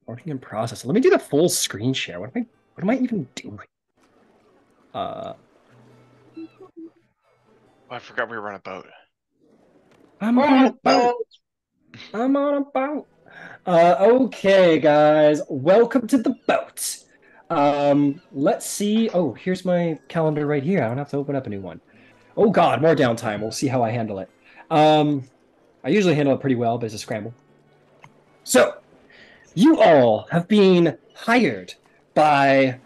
Working in process. Let me do the full screen share. What am I even doing? Uh, Oh, I forgot we were on a boat. I'm on a boat. I'm on a boat. Okay, guys, welcome to the boat. Let's see. Oh, here's my calendar right here. I don't have to open up a new one. Oh God, more downtime. We'll see how I handle it. Um, I usually handle it pretty well, but it's a scramble. So, you all have been hired by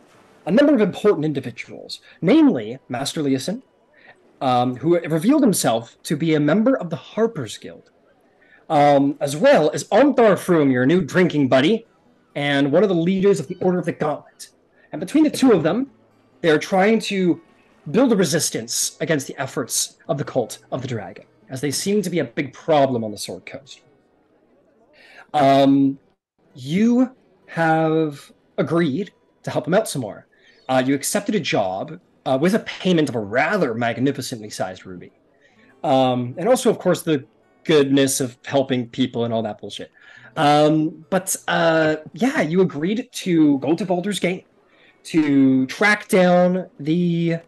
a number of important individuals, namely Master Leeson, who revealed himself to be a member of the Harpers Guild, as well as Onthar Froom, your new drinking buddy, and one of the leaders of the Order of the Gauntlet. And between the two of them, they're trying to build a resistance against the efforts of the cult of the dragon, as they seem to be a big problem on the Sword Coast. Um, you have agreed to help him out some more. You accepted a job with a payment of a rather magnificently sized ruby. And also, of course, the goodness of helping people and all that bullshit. Yeah, you agreed to go to Baldur's Gate to track down the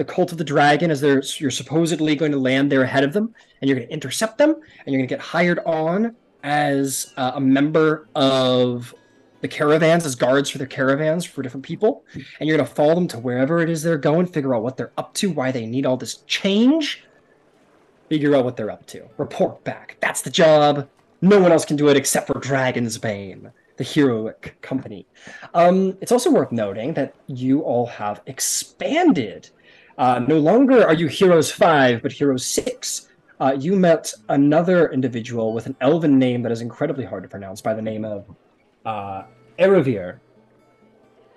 cult of the dragon as you're supposedly going to land there ahead of them, and you're going to intercept them, and you're going to get hired on as a member of the caravans, as guards for the caravans for different people, and you're going to follow them to wherever it is they're going, figure out what they're up to, why they need all this change, figure out what they're up to, report back. That's the job. No one else can do it except for Dragonsbane, the heroic company. It's also worth noting that you all have expanded. No longer are you Heroes 5, but Heroes 6. You met another individual with an elven name that is incredibly hard to pronounce by the name of Eravir.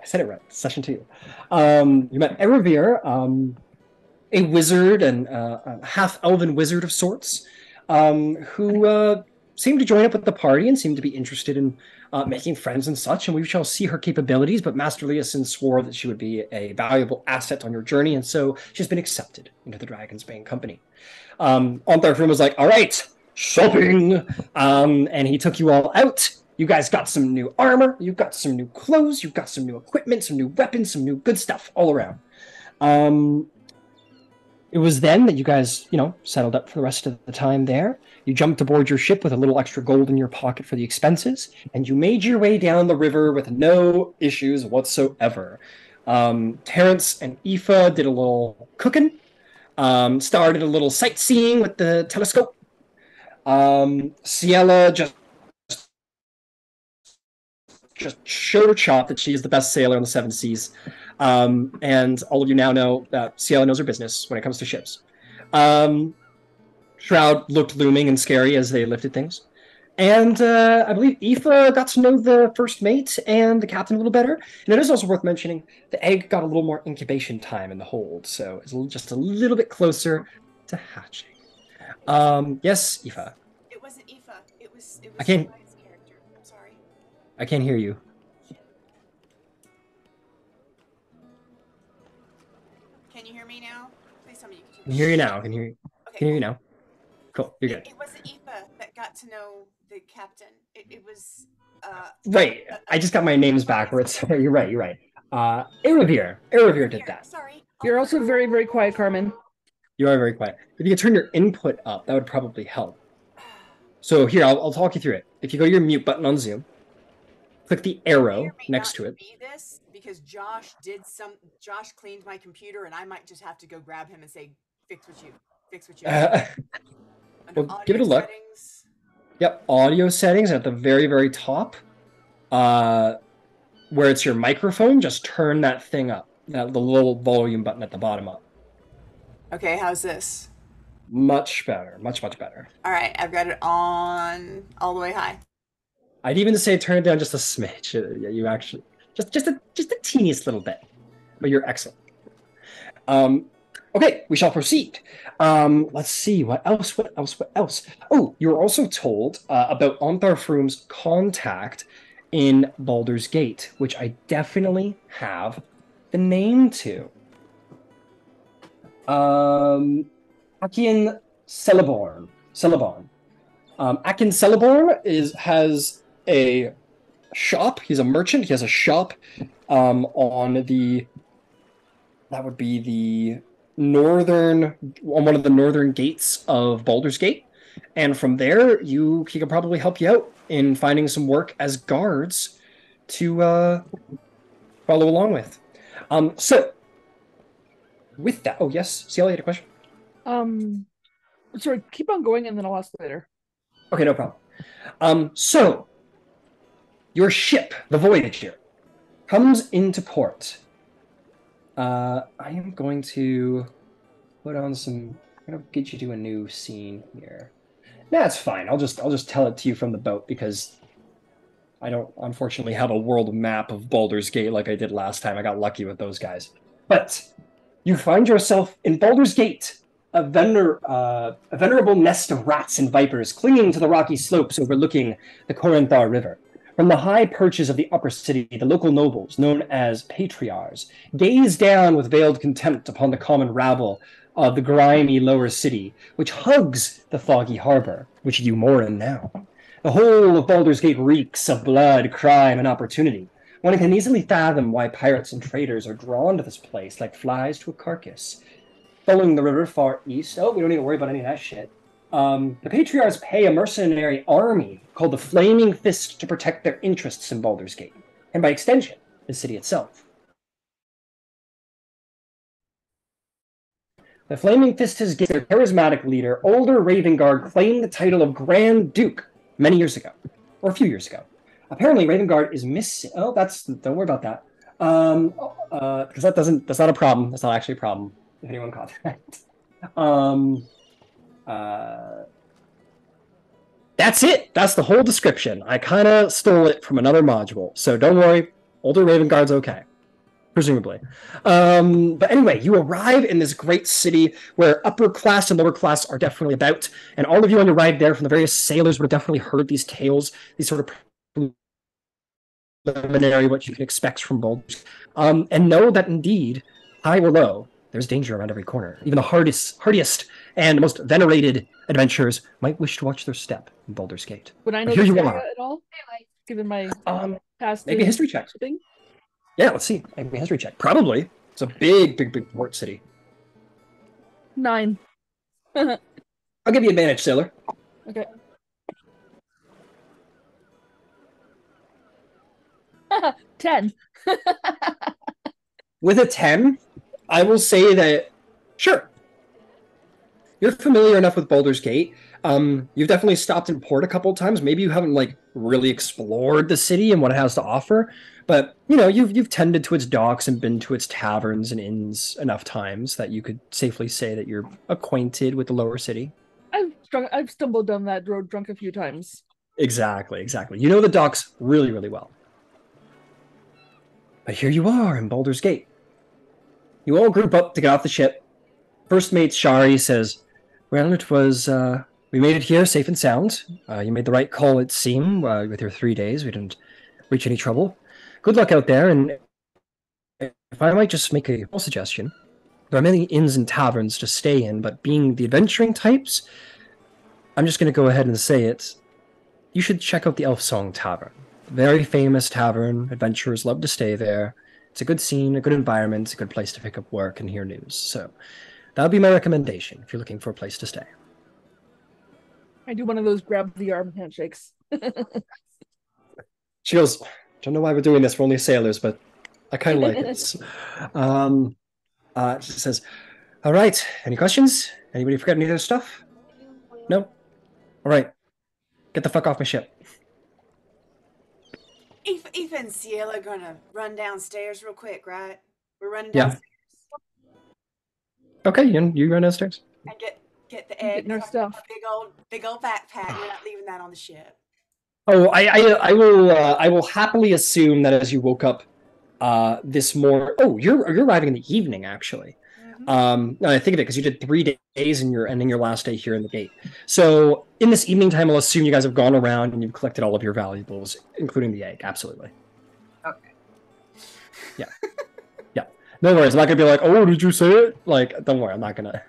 I said it right, session 2. You met Eravir, a wizard and a half-elven wizard of sorts, who seemed to join up with the party and seemed to be interested in making friends and such, and we shall see her capabilities, but Master Leeson swore that she would be a valuable asset on your journey, and so she's been accepted into the Dragonsbane company. Ontharfrim was like, all right, shopping! And he took you all out. You guys got some new armor, you've got some new clothes, you've got some new equipment, some new weapons, some new good stuff all around. It was then that you guys, settled up for the rest of the time there. You jumped aboard your ship with a little extra gold in your pocket for the expenses, and you made your way down the river with no issues whatsoever. Terrence and Aoife did a little cooking, started a little sightseeing with the telescope. Ciela just showed her chop that she is the best sailor on the seven seas. And all of you now know that Ciela knows her business when it comes to ships. Shroud looked looming and scary as they lifted things. And I believe Aoife got to know the first mate and the captain a little better. And it is also worth mentioning the egg got a little more incubation time in the hold, so it's just a little bit closer to hatching. Yes, Aoife. It wasn't Aoife. It I was can't. Ryan's character. I'm sorry. I can't hear you. Shit. Can you hear me now? Please tell me you can I can hear hear me. you now. I can hear you. Okay, Can hear you cool. now. Cool. You're good. It wasn't Aoife that got to know the captain. It was Right. I just got my names backwards. You're right. You're right. Eravir. Eravir did here. that. Sorry. You're also very, very quiet, Carmen. You are very quiet. If you could turn your input up, that would probably help. So here, I'll talk you through it. If you go to your mute button on Zoom, click the May or arrow may next not to it. be this because Josh cleaned my computer and I might just have to go grab him and say fix what you Under Well, give it audio a look. settings. Yep, audio settings at the very, very top. Where it's your microphone, just turn that thing up. The little volume button at the bottom up. Okay, how's this? Much better. Much, much better. All right, I've got it on all the way high. I'd even say turn it down just a smidge. You actually just a teeniest little bit, but you're excellent. Okay, we shall proceed. Let's see what else. What else? What else? Oh, you were also told about Ontharfroom's contact in Baldur's Gate, which I definitely have the name to. Akin Celeborn. Akin Celeborn has a shop. He's a merchant. He has a shop on the, that would be the northern, on one of the northern gates of Baldur's Gate. And from there, he can probably help you out in finding some work as guards to follow along with. So, with that, oh yes, Ciela, you had a question? Sorry, keep on going and then I'll ask later. Okay, no problem. So, your ship, the Voyager, comes into port. I am going to put on some. I'm gonna get you to a new scene here. That's fine. I'll just tell it to you from the boat because I don't unfortunately have a world map of Baldur's Gate like I did last time. I got lucky with those guys. But you find yourself in Baldur's Gate, a venerable nest of rats and vipers clinging to the rocky slopes overlooking the Corinthar River. From the high perches of the upper city, the local nobles, known as patriarchs, gaze down with veiled contempt upon the common rabble of the grimy lower city, which hugs the foggy harbor, which you moor in now. The whole of Baldur's Gate reeks of blood, crime, and opportunity. One can easily fathom why pirates and traders are drawn to this place like flies to a carcass. Following the river far east, we don't need to worry about any of that shit. The Patriarchs pay a mercenary army called the Flaming Fist to protect their interests in Baldur's Gate, and by extension, the city itself. The Flaming Fist has given their charismatic leader, older Ravengard, claimed the title of Grand Duke many years ago, or a few years ago. Apparently, Ravengard is missing. Oh, don't worry about that, because that's not a problem. That's not actually a problem. If anyone caught that. That's it. That's the whole description. I kind of stole it from another module, so don't worry. Older Ravengard's okay, presumably. But anyway, you arrive in this great city where upper class and lower class are definitely about, and all of you on your ride there from the various sailors would have definitely heard these tales, these sort of preliminary what you can expect from Baldur's, and know that indeed, high or low, there's danger around every corner. Even the hardiest and most venerated adventurers might wish to watch their step in Baldur's Gate. Would I know Here this you area are. at all? Given my past Make a history check. Thing? Yeah, let's see. Make a history check. Probably. It's a big port city. 9. I'll give you advantage, sailor. Okay. 10. With a 10, I will say that, sure, you're familiar enough with Baldur's Gate. You've definitely stopped in port a couple of times. Maybe you haven't like really explored the city and what it has to offer, but you know you've tended to its docks and been to its taverns and inns enough times that you could safely say that you're acquainted with the lower city. I've stumbled down that road drunk a few times. Exactly. You know the docks really well. But here you are in Baldur's Gate. You all group up to get off the ship. First mate Shari says, well, it was, we made it here safe and sound. You made the right call, it seemed, with your 3 days. We didn't reach any trouble. Good luck out there, and if I might just make a small suggestion, there are many inns and taverns to stay in, but being the adventuring types, I'm just going to go ahead and say it. You should check out the Elf Song Tavern. Very famous tavern. Adventurers love to stay there. It's a good scene, a good environment, a good place to pick up work and hear news. So that would be my recommendation if you're looking for a place to stay. I do one of those grab the arm handshakes. She goes, don't know why we're doing this for only sailors, but I kind of like it. She says, all right, any questions? Anybody forget any of their stuff? No? All right, get the fuck off my ship. Aoife and Ciela are gonna run downstairs real quick, right? We're running Yeah. downstairs. Okay, you run downstairs. And get the egg. Getting our stuff. Big old backpack. We're not leaving that on the ship. Oh, I will happily assume that as you woke up this morning. Oh, you're arriving in the evening, actually. No, I think of it because you did 3 days and you're ending your last day here in the gate. So in this evening time, I'll assume you guys have gone around and you've collected all of your valuables, including the egg. Absolutely. Okay. Yeah. No worries. I'm not gonna be like, oh, did you say it? Like, don't worry. I'm not gonna.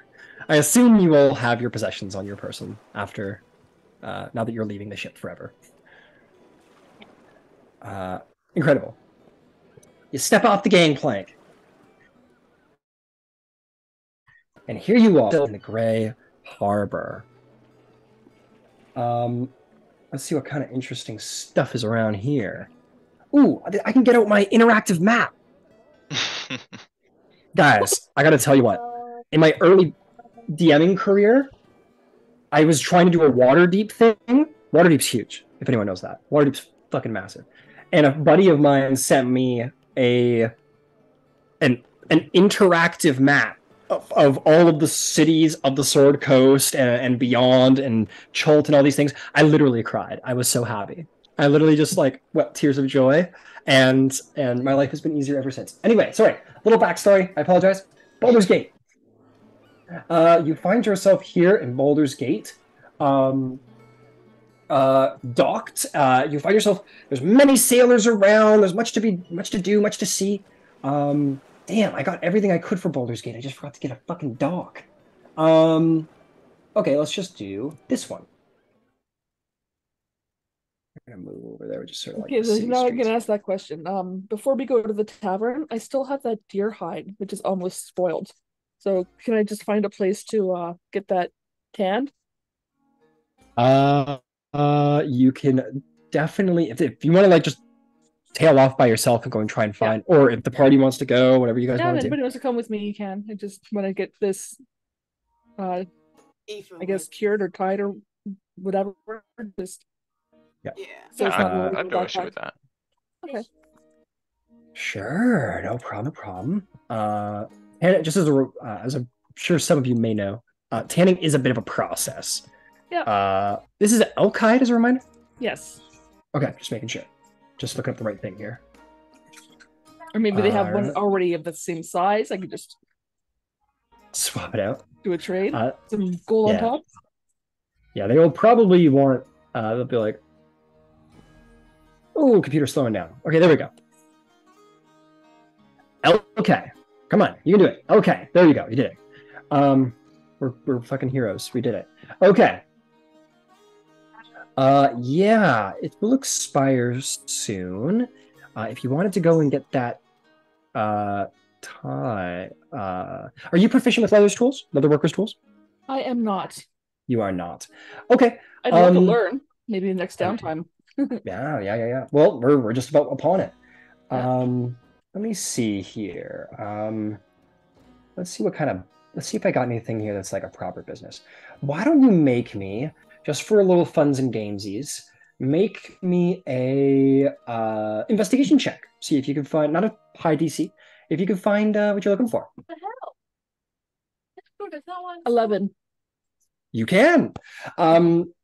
I assume you will have your possessions on your person after, now that you're leaving the ship forever. Incredible. You step off the gangplank. And here you are in the Gray Harbor. Let's see what kind of interesting stuff is around here. Ooh, I can get out my interactive map. Guys, I gotta tell you what. In my early DMing career, I was trying to do a Waterdeep thing. Waterdeep's huge, if anyone knows that. Waterdeep's fucking massive. And a buddy of mine sent me an interactive map of all of the cities of the Sword Coast and beyond and Chult and all these things. I literally cried. I was so happy. I literally just like wept tears of joy, and my life has been easier ever since. Anyway, sorry, little backstory. I apologize. Baldur's Gate. You find yourself here in Baldur's Gate, docked. You find yourself. There's many sailors around. There's much to do, much to see. Damn, I got everything I could for Baldur's Gate. I just forgot to get a fucking dock. Okay, let's just do this one. I'm gonna move over there. We're just sort of like. Okay, so now I'm gonna ask that question. Before we go to the tavern, I still have that deer hide, which is almost spoiled. So can I just find a place to get that tanned? You can definitely if you want to like just tail off by yourself and go and try and find, or if the party wants to go, whatever you guys Yeah, want if to do. anybody wants to come with me, you can. I just want to get this, I guess, cured or tied or whatever. Just Yeah. so it's not I loaded have in no the issue backpack. with that. Okay. Sure, no problem. And just as I'm sure some of you may know, tanning is a bit of a process. Yeah. This is elk hide as a reminder. Yes. Okay, just making sure. Just looking up the right thing here. Or maybe they have one Alright. already of the same size. I could just Swap it out. do a trade. Uh, Some gold yeah. on top. Yeah, they will probably want. They'll be like, "Oh, computer's slowing down." Okay, there we go. Okay, come on, you can do it. Okay, there you go. You did it. We're fucking heroes. We did it. Okay. Yeah, it will expire soon. If you wanted to go and get that, tie. Are you proficient with leatherworkers tools? I am not. You are not. Okay. I'd love to learn. Maybe next downtime. Yeah. Well, we're just about upon it. Yeah. Let me see here. Let's see if I got anything here that's like a proper business. Why don't you make me, just for a little funs and gamesies, make me a investigation check. See if you can find, not a high DC, if you can find what you're looking for. What the hell? 11. You can.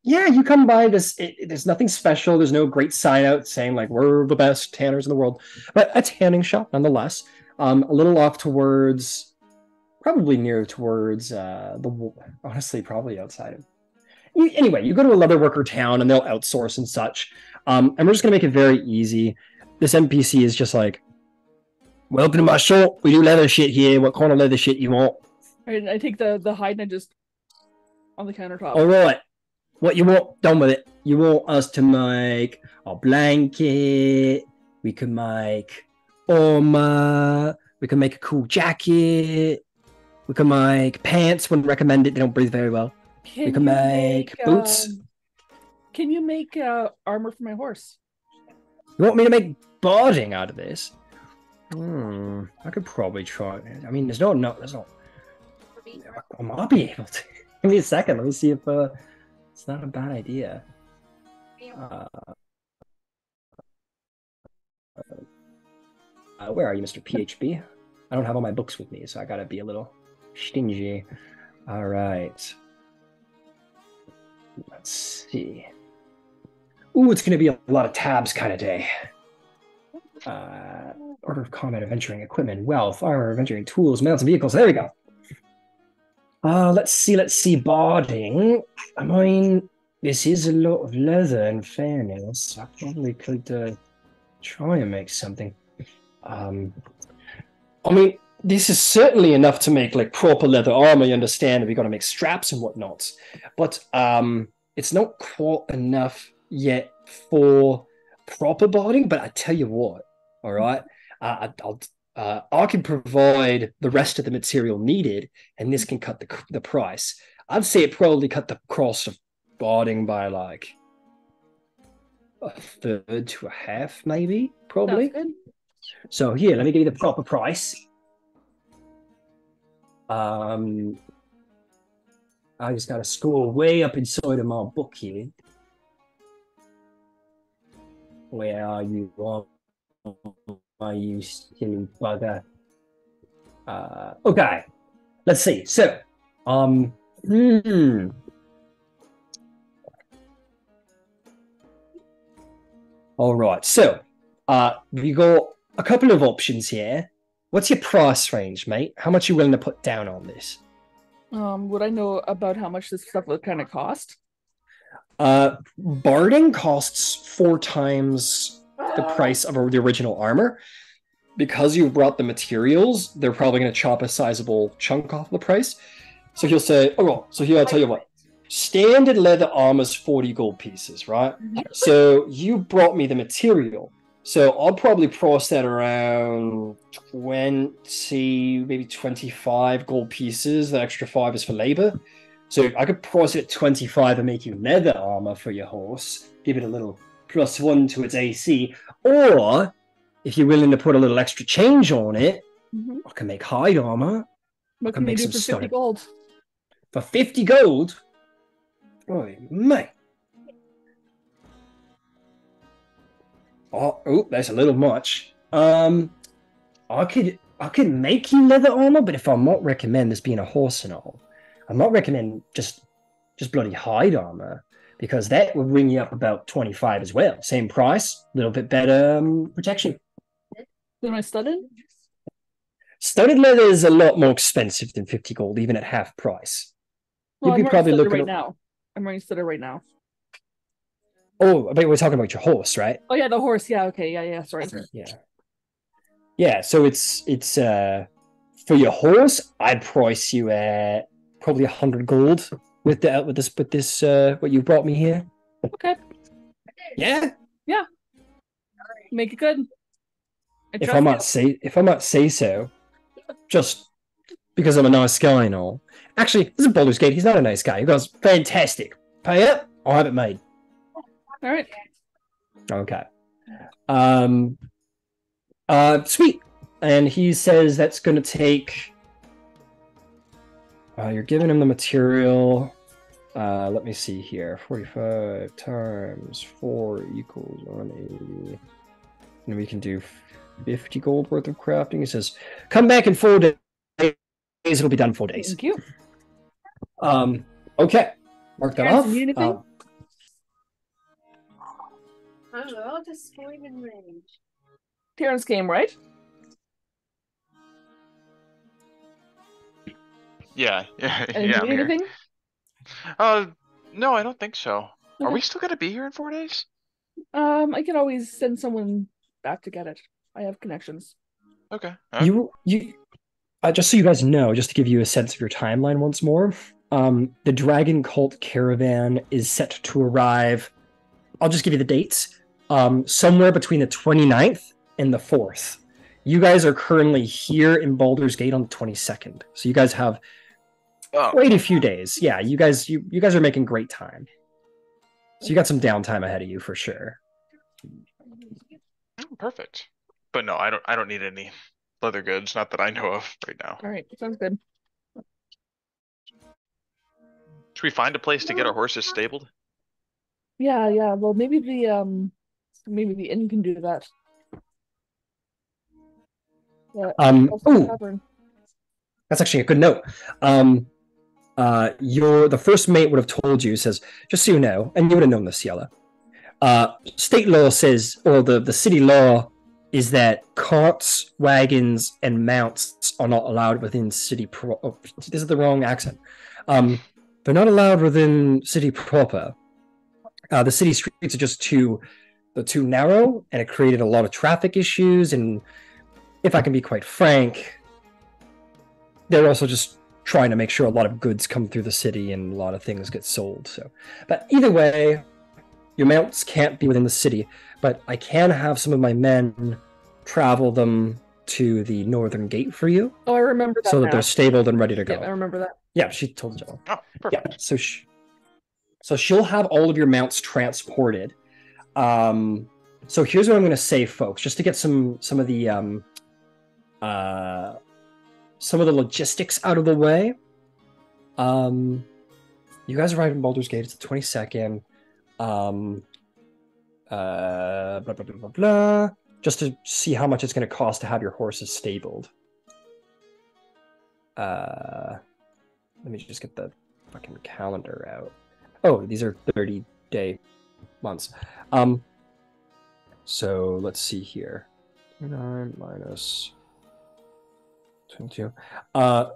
Yeah, you come by this. There's nothing special. There's no great sign out saying like we're the best tanners in the world, but a tanning shop nonetheless. A little off towards, probably near towards honestly, probably outside of. Anyway, you go to a leatherworker town and they'll outsource and such. And we're just gonna make it very easy. This NPC is just like, welcome to my shop. We do leather shit here. What kind of leather shit you want? I take the hide and I just on the countertop. All right. What you want done with it? You want us to make a blanket? We can make armor. We can make a cool jacket. We can make pants. Wouldn't recommend it. They don't breathe very well. We can make boots. Can you make armor for my horse? You want me to make barding out of this? I could probably try. I mean, there's no. I might be able to. Give me a second. Let me see if it's not a bad idea. Where are you, Mr. PHB? I don't have all my books with me, so I gotta be a little stingy. All right. Let's see. Ooh, it's gonna be a lot of tabs kind of day. Order of combat, adventuring, equipment, wealth, armor, adventuring, tools, mounts, and vehicles. There we go. Let's see, barding. I mean, this is a lot of leather, in fairness. I probably could try and make something. I mean, this is certainly enough to make like proper leather armor, you understand, we got to make straps and whatnot. But it's not quite enough yet for proper barding, but I tell you what, all right, I can provide the rest of the material needed, and this can cut the price. I'd say it probably cut the cost of barding by like a third to a half, maybe, probably. Sounds good. So here, let me give you the proper price. I just got to scroll way up inside of my book here. Where are you? Are you silly bugger? Okay, let's see. So, all right. So, we got a couple of options here. What's your price range, mate? How much are you willing to put down on this? Would I know about how much this stuff would kind of cost? Barding costs 4 times the price of the original armor. Because you brought the materials, they're probably going to chop a sizable chunk off the price. So he'll say, oh, well, so here I'll tell you what. Standard leather armor is 40 gold pieces, right? So you brought me the material. So I'll probably price that around 20, maybe 25 gold pieces. The extra 5 is for labor. So I could price it at 25 and make you leather armor for your horse. Give it a little +1 to its AC. Or, if you're willing to put a little extra change on it, I can make hide armor. What can you do for 50 gold? For 50 gold? Oh, mate. Oh, that's a little much. I could make you leather armor, but if I might recommend this being a horse and all, I might recommend just bloody hide armor, because that would bring you up about 25 as well. Same price, a little bit better protection. Am I studded? Studded leather is a lot more expensive than 50 gold, even at half price. Well, I'm probably looking right now. I'm running studded right now. Oh, I bet we're talking about your horse, right? Oh yeah, the horse. Yeah, okay, yeah. Sorry. Yeah. So it's for your horse, I'd price you at probably 100 gold with this what you brought me here. Okay. Yeah. Make it good. If I might say so, just because I'm a nice guy and all. Actually, this is Baldur's Gate. He's not a nice guy. He goes, fantastic. Pay up. I'll have it made. All right. Okay. Sweet. And he says that's going to take. You're giving him the material. Let me see here. 45 times 4 equals 180. And we can do 50 gold worth of crafting. He says, come back in 4 days. It'll be done in 4 days. Thank you. Okay. Mark that off. Need anything? I'll just swing in range. Terrence came, right? Yeah, And I'm here. anything? No, I don't think so. Okay. Are we still gonna be here in 4 days? I can always send someone back to get it. I have connections. Okay. You just so you guys know, just to give you a sense of your timeline once more, the Dragon Cult caravan is set to arrive. I'll just give you the dates. Somewhere between the 29th and the 4th. You guys are currently here in Baldur's Gate on the 22nd. So you guys have quite a few days. Yeah, you guys are making great time. So you got some downtime ahead of you for sure. Perfect. But no, I don't need any leather goods, not that I know of right now. All right, sounds good. Should we find a place to get our horses stabled? Yeah. Well, maybe the inn can do that. Yeah. That's actually a good note. The first mate would have told you, says, just so you know, and you would have known this, Yella. State law says, or the city law is that carts, wagons, and mounts are not allowed within city this is the wrong accent. They're not allowed within city proper. The city streets are just too narrow, and it created a lot of traffic issues, and if I can be quite frank, they're also just trying to make sure a lot of goods come through the city and a lot of things get sold. So, but either way, your mounts can't be within the city, but I can have some of my men travel them to the northern gate for you. Oh, I remember that. So that they're stabled and ready to go. Yeah, I remember that. Yeah, she told you. Oh, perfect. Yeah, so she'll have all of your mounts transported. So here's what I'm going to say, folks, just to get some of the logistics out of the way. You guys arrive in Baldur's Gate. It's the 22nd. Blah, blah, blah, blah, blah. Just to see how much it's going to cost to have your horses stabled. Let me just get the fucking calendar out. Oh, these are 30-day months. So let's see here. 9 minus 22.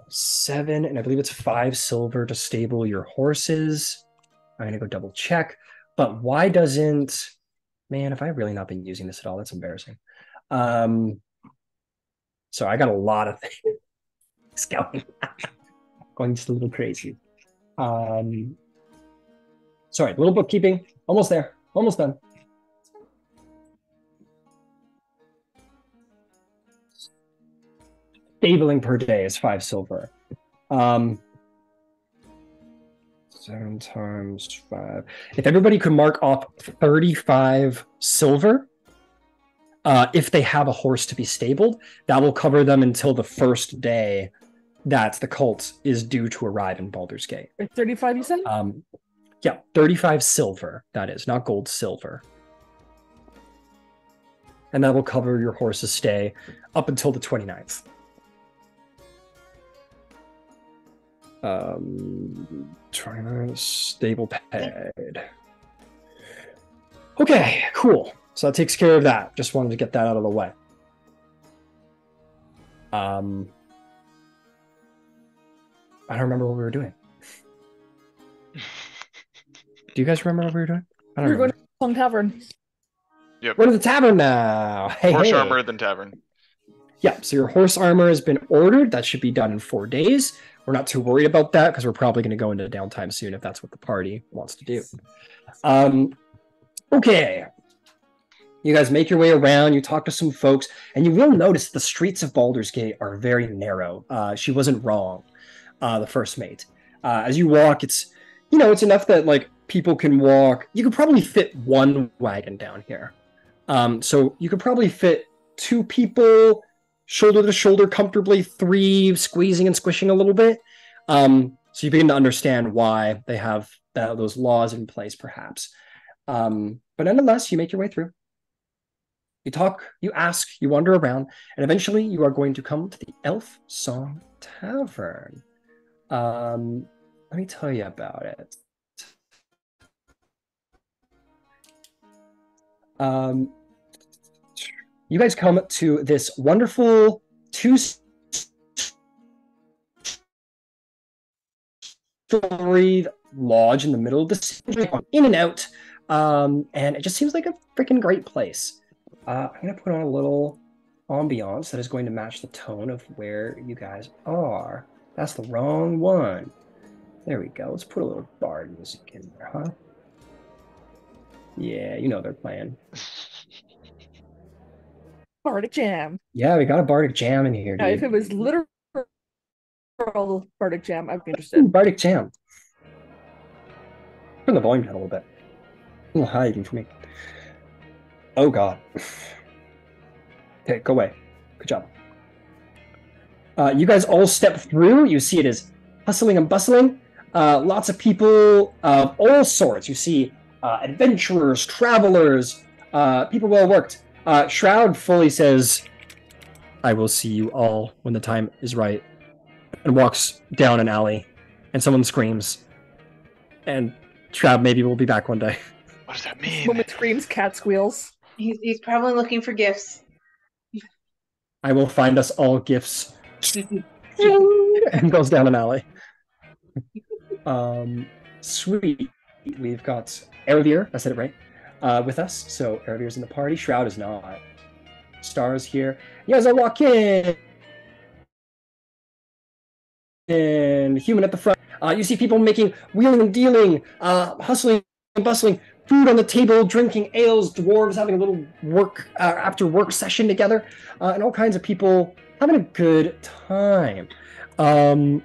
7, and I believe it's 5 silver to stable your horses. I'm gonna go double check. But why doesn't... Man, have I really not been using this at all? That's embarrassing. So I got a lot of things going just a little crazy. Sorry, a little bookkeeping. Almost there. Almost done. Stabling per day is 5 silver. 7 times 5. If everybody could mark off 35 silver, if they have a horse to be stabled, that will cover them until the first day that the cult is due to arrive in Baldur's Gate. 35, you said? Yeah, 35 silver, that is, not gold, silver. And that will cover your horse's stay up until the 29th. Trying to stable paid. Okay, cool. So that takes care of that. Just wanted to get that out of the way. I don't remember what we were doing. Do you guys remember what we were doing? I don't We're going remember. to Long Tavern. Yep. We're to the tavern now. Hey, Horse hey. armor, then tavern. Yeah, so your horse armor has been ordered. That should be done in 4 days. We're not too worried about that because we're probably going to go into downtime soon if that's what the party wants to do. Okay. You guys make your way around, you talk to some folks, and you will notice the streets of Baldur's Gate are very narrow. She wasn't wrong, the first mate. As you walk, it's enough that like people can walk. You could probably fit 1 wagon down here. So you could probably fit 2 people shoulder to shoulder comfortably, 3 squeezing and squishing a little bit. So you begin to understand why they have those laws in place, perhaps. But nonetheless, you make your way through. You talk, you ask, you wander around, and eventually you are going to come to the Elf Song Tavern. Let me tell you about it. You guys come to this wonderful 2-story lodge in the middle of the city, in and out, and it just seems like a freaking great place. I'm going to put on a little ambiance that is going to match the tone of where you guys are. That's the wrong one. There we go. Let's put a little bard music in there, huh? Yeah, you know they're playing. Bardic Jam. Yeah, we got a bardic jam in here, Yeah, dude. if it was literal Bardic Jam, I'd be interested. Ooh, bardic jam. Turn the volume down a little bit. A little high even for me. Oh god. Okay, go away. Good job. You guys all step through. You see it is hustling and bustling. Lots of people of all sorts. You see adventurers, travelers, people well worked. Shroud fully says, I will see you all when the time is right, and walks down an alley, and someone screams. And Shroud maybe will be back one day. What does that mean? Woman screams, cat squeals. He's probably looking for gifts. I will find us all gifts. And goes down an alley. Sweet. We've got Erevier, I said it right, with us. So Erevier's in the party. Shroud is not. Star's here. You guys all walk in. And human at the front. You see people making wheeling and dealing, hustling and bustling. food on the table, drinking ales, dwarves having a little work after work session together, and all kinds of people having a good time. Hillsong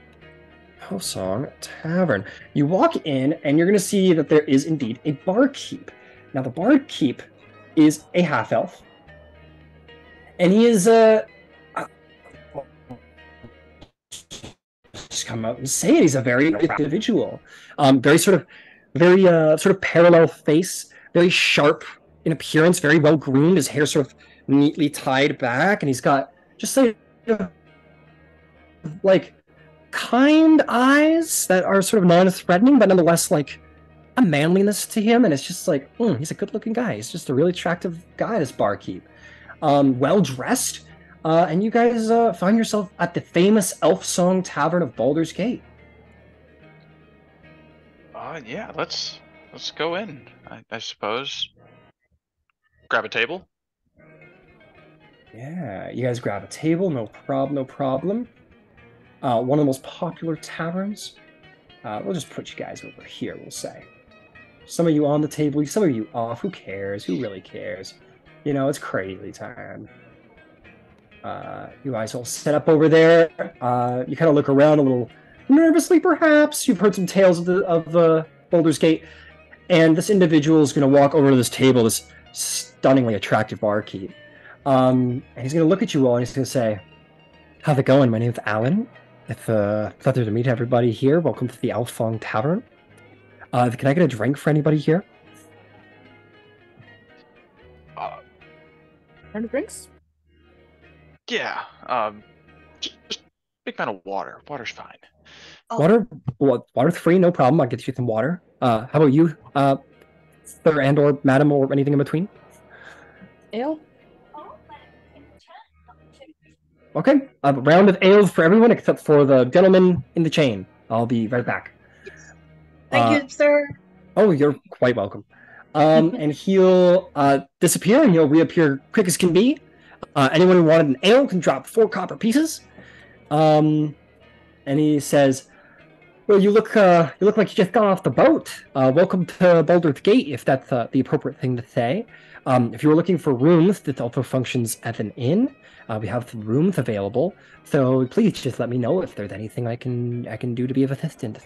Tavern. You walk in, and you're going to see that there is indeed a barkeep. Now, the barkeep is a half-elf, and he is just come out and say it. He's a very individual, very sort of parallel face, very sharp in appearance, very well groomed. His hair sort of neatly tied back, and he's got just like kind eyes that are sort of non-threatening, but nonetheless like a manliness to him. And it's just like, he's a good-looking guy. He's just a really attractive guy, this barkeep. Well dressed. And you guys find yourself at the famous Elf Song Tavern of Baldur's Gate. Yeah, let's go in, I suppose. Grab a table. Yeah, you guys grab a table, no problem. One of the most popular taverns. We'll just put you guys over here, we'll say. Some of you on the table, some of you off. Who cares? Who really cares? You know, it's crazy time. You guys all set up over there. You kind of look around a little nervously, perhaps. You've heard some tales of Baldur's Gate, and this individual is going to walk over to this table, this stunningly attractive barkeep. And he's going to look at you all, and he's going to say, "How's it going? My name's Alan. It's a pleasure to meet everybody here. Welcome to the Alfong Tavern. Can I get a drink for anybody here?" Any drinks? Yeah. Just big amount of water. Water's fine. Oh. Water's free, no problem. I'll get you some water. How about you, sir and or madam or anything in between? Ale? Okay, a round of ales for everyone except for the gentleman in the chain. I'll be right back. Thank you, sir. Oh, you're quite welcome. And he'll disappear and he'll reappear quick as can be. Anyone who wanted an ale can drop 4 copper pieces. And he says, "Well, you look like you just got off the boat. Welcome to Baldur's Gate, if that's the appropriate thing to say. If you were looking for rooms, this also functions as an inn. We have some rooms available, so please just let me know if there's anything I can do to be of assistance."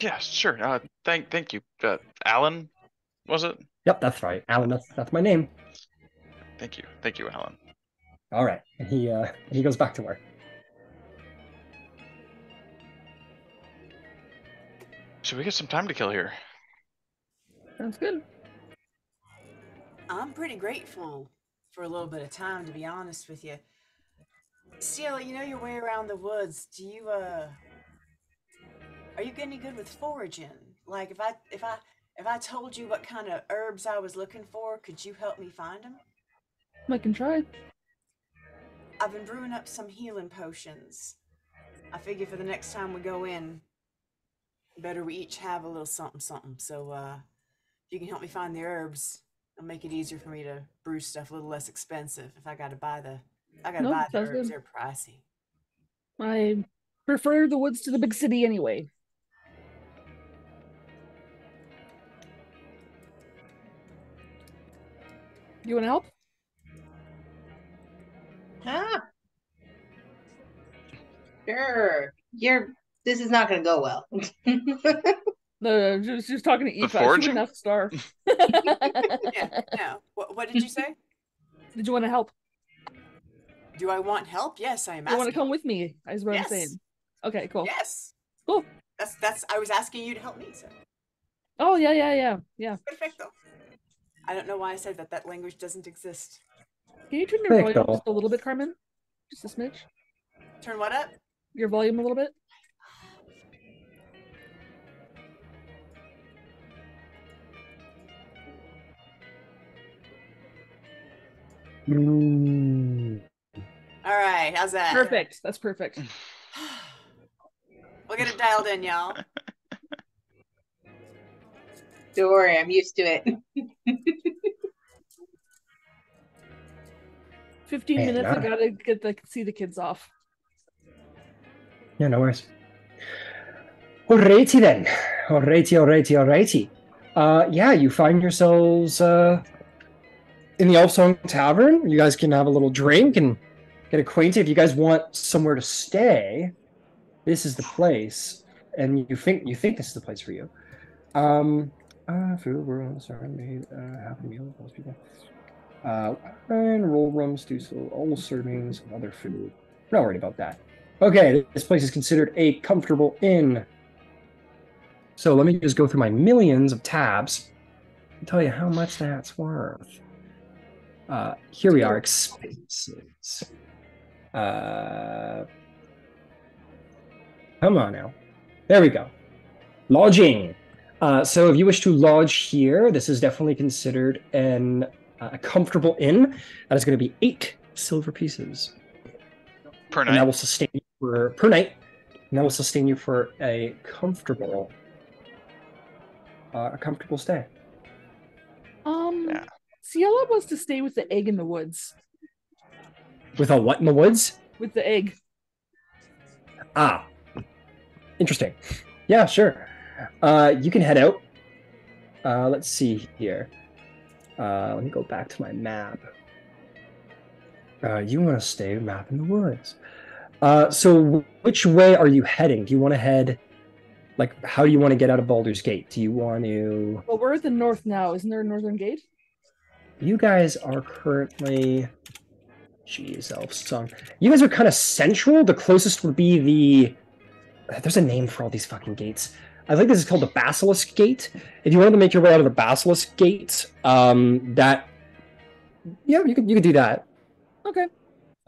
Yeah, sure. Thank you. Alan, was it? Yep, that's right, Alan. That's my name. Thank you, Alan. All right, and he goes back to work. So we get some time to kill here. Sounds good. I'm pretty grateful for a little bit of time, to be honest with you. Still, you know your way around the woods. Do you are you any good with foraging? Like if I told you what kind of herbs I was looking for, could you help me find them? I can try. I've been brewing up some healing potions. I figure for the next time we go in, better we each have a little something. So if you can help me find the herbs, it'll make it easier for me to brew stuff a little less expensive. If I gotta buy the herbs, good. they're pricey. I prefer the woods to the big city anyway. You want to help? Sure. This is not going to go well. No, just talking to Eva. She wouldn't have to starve. Yeah, no. What did you say? Did you want to help? Do I want help? Yes, I am. You want to come with me? Is what I'm saying. Okay, cool. Yes. Cool. That's. I was asking you to help me, so. Oh yeah. Perfecto. I don't know why I said that. That language doesn't exist. Can you turn your volume just a little bit, Carmen? Just a smidge. Turn what up? Your volume a little bit. All right, how's that? Perfect. That's perfect. We'll get it dialed in, y'all. Don't worry, I'm used to it. 15 minutes. I gotta see the kids off. Yeah, no worries. Alrighty then. Alrighty. Yeah, you find yourselves in the Elfsong Tavern. You guys can have a little drink and get acquainted. If you guys want somewhere to stay, this is the place. And you think this is the place for you. Food rooms are made half a meal for most people. And roll rooms do so all servings of other food. We're not worried about that. Okay, this place is considered a comfortable inn. So let me just go through my millions of tabs and tell you how much that's worth. Here we are, expenses. Come on now. There we go. Lodging. So if you wish to lodge here, this is definitely considered a comfortable inn. That is going to be 8 silver pieces. Per night? And that will sustain you per night. And that will sustain you for a comfortable stay. Yeah. Ciela wants to stay with the egg in the woods. With a what in the woods? With the egg. Ah. Interesting. Yeah, sure. You can head out. Let's see here. Let me go back to my map. You want to stay map in the woods. So which way are you heading? Do you want to head... Like, how do you want to get out of Baldur's Gate? Do you want to... Well, we're at the north now. Isn't there a northern gate? You guys are currently... Jeez, Elfsong. You guys are kind of central. The closest would be the... There's a name for all these fucking gates. I think this is called the Basilisk Gate. If you wanted to make your way out of the Basilisk Gate, that... Yeah, you could do that. Okay.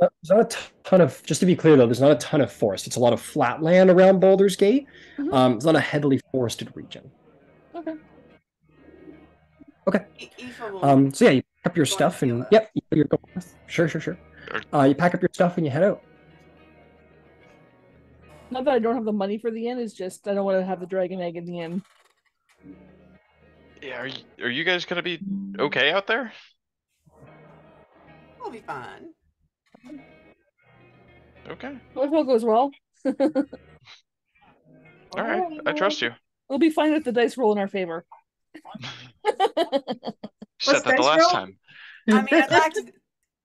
There's not a ton of... Just to be clear, though, there's not a ton of forest. It's a lot of flat land around Baldur's Gate. Mm-hmm. It's not a heavily forested region. Okay. Okay. Aoife will So yeah, you pack up your Going stuff to, and... Yep, you're going... Sure. You pack up your stuff and you head out. Not that I don't have the money for the inn, it's just I don't want to have the dragon egg in the inn. Yeah, are you guys gonna be okay out there? We'll be fine. Okay. Well, if all goes well. Alright, I trust you. We'll be fine if the dice roll in our favor. Said that the dice last roll? time. I mean,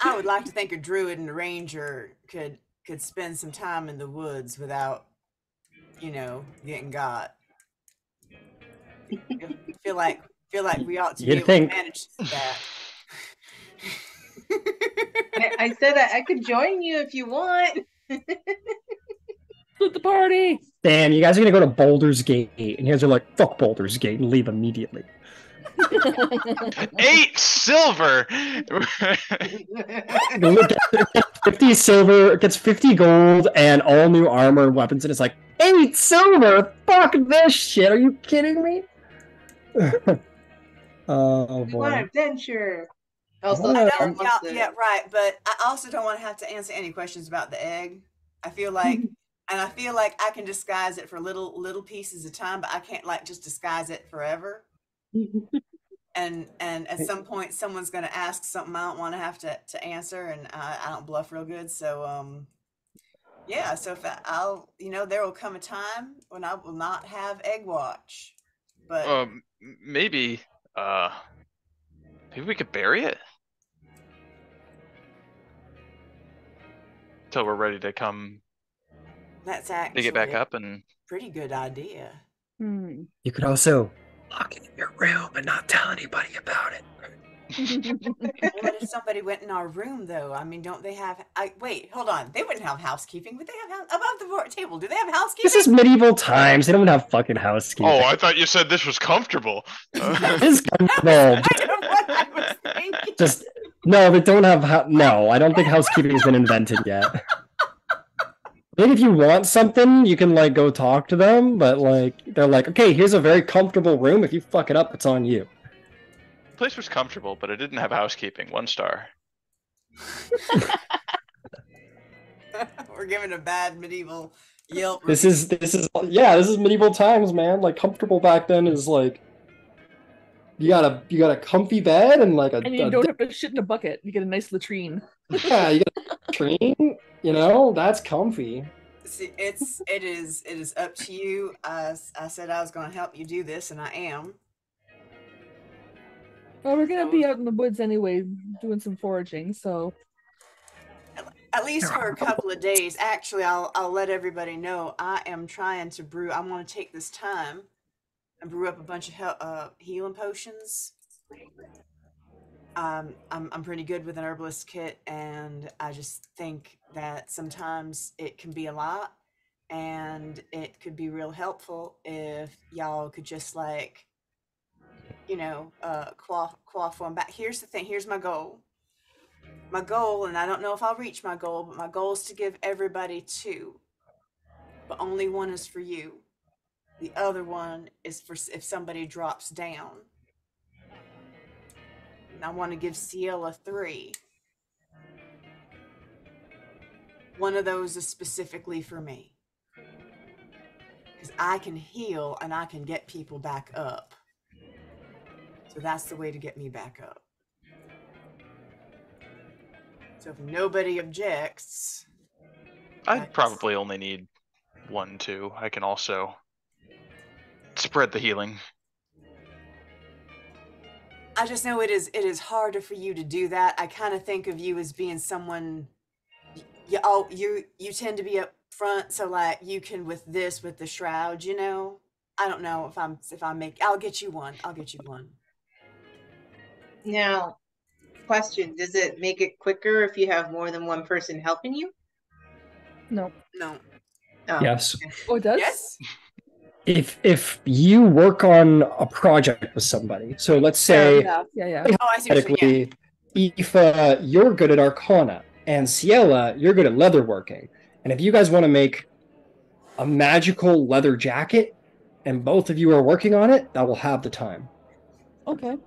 I would like to think a druid and a ranger could spend some time in the woods without, getting got. feel like we ought to be You'd able think. to manage that. I said I could join you if you want. Split the party! Damn, you guys are gonna go to Baldur's Gate, and you guys are like, fuck Baldur's Gate, and leave immediately. 8 silver! Look, it gets 50 silver, it gets 50 gold, and all new armor and weapons, and it's like, 8 silver? Fuck this shit, are you kidding me? Oh, We want boy. adventure. Also, What? I Um, don't, yeah, right. But I also don't want to have to answer any questions about the egg. I feel like I can disguise it for little pieces of time, but I can't just disguise it forever. And at some point, someone's going to ask something I don't want to have to answer, and I don't bluff real good. So yeah. So if there will come a time when I will not have egg watch. But Maybe we could bury it till we're ready to come that's actually dig it back a up and pretty good idea. You could also lock it in your room and not tell anybody about it. What if somebody went in our room, though? I mean, don't they have... wait, hold on. They wouldn't have housekeeping. Would they have above the table? Do they have housekeeping? This is medieval times. They don't have fucking housekeeping. Oh, I thought you said this was comfortable. It's comfortable. Kind of what I was thinking. Just no, they don't have. No, I don't think housekeeping has been invented yet. Maybe if you want something, you can go talk to them, but they're like, okay, here's a very comfortable room. If you fuck it up, it's on you. The place was comfortable, but it didn't have housekeeping. 1 star. We're giving a bad medieval Yelp. This is medieval times, man. Comfortable back then is you got a comfy bed and And you don't have to shit in a bucket. You get a nice latrine. yeah, you got a latrine. That's comfy. See, it is up to you. I said I was going to help you do this, and I am. Well, we're gonna So, be out in the woods anyway, doing some foraging, so at least for a couple of days. Actually, I'll let everybody know I am trying to brew. I want to take this time and brew up a bunch of healing potions. I'm pretty good with an herbalist kit, and I just think that sometimes it can be a lot, and it could be real helpful if y'all could just like, quaff one back. Here's the thing. Here's my goal. My goal, and I don't know if I'll reach my goal, but my goal is to give everybody two, but only one is for you. The other one is for if somebody drops down. And I want to give Ciela 3. One of those is specifically for me. Because I can heal and I can get people back up. So that's the way to get me back up. So if nobody objects... I'd probably only need 1, 2. I can also spread the healing. I just know it is harder for you to do that. I kind of think of you as being someone... You tend to be up front, so like you can with the shroud, you know. I don't know if I make. I'll get you one. I'll get you one. Now, question: does it make it quicker if you have more than one person helping you? no. No. Oh, Yes. Oh, it does? Yes. If you work on a project with somebody, so let's say Yeah. Oh, I see what you mean. Aoife, you're good at Arcana, and Ciela, you're good at leatherworking. And if you guys want to make a magical leather jacket, and both of you are working on it, that will have the time. Okay.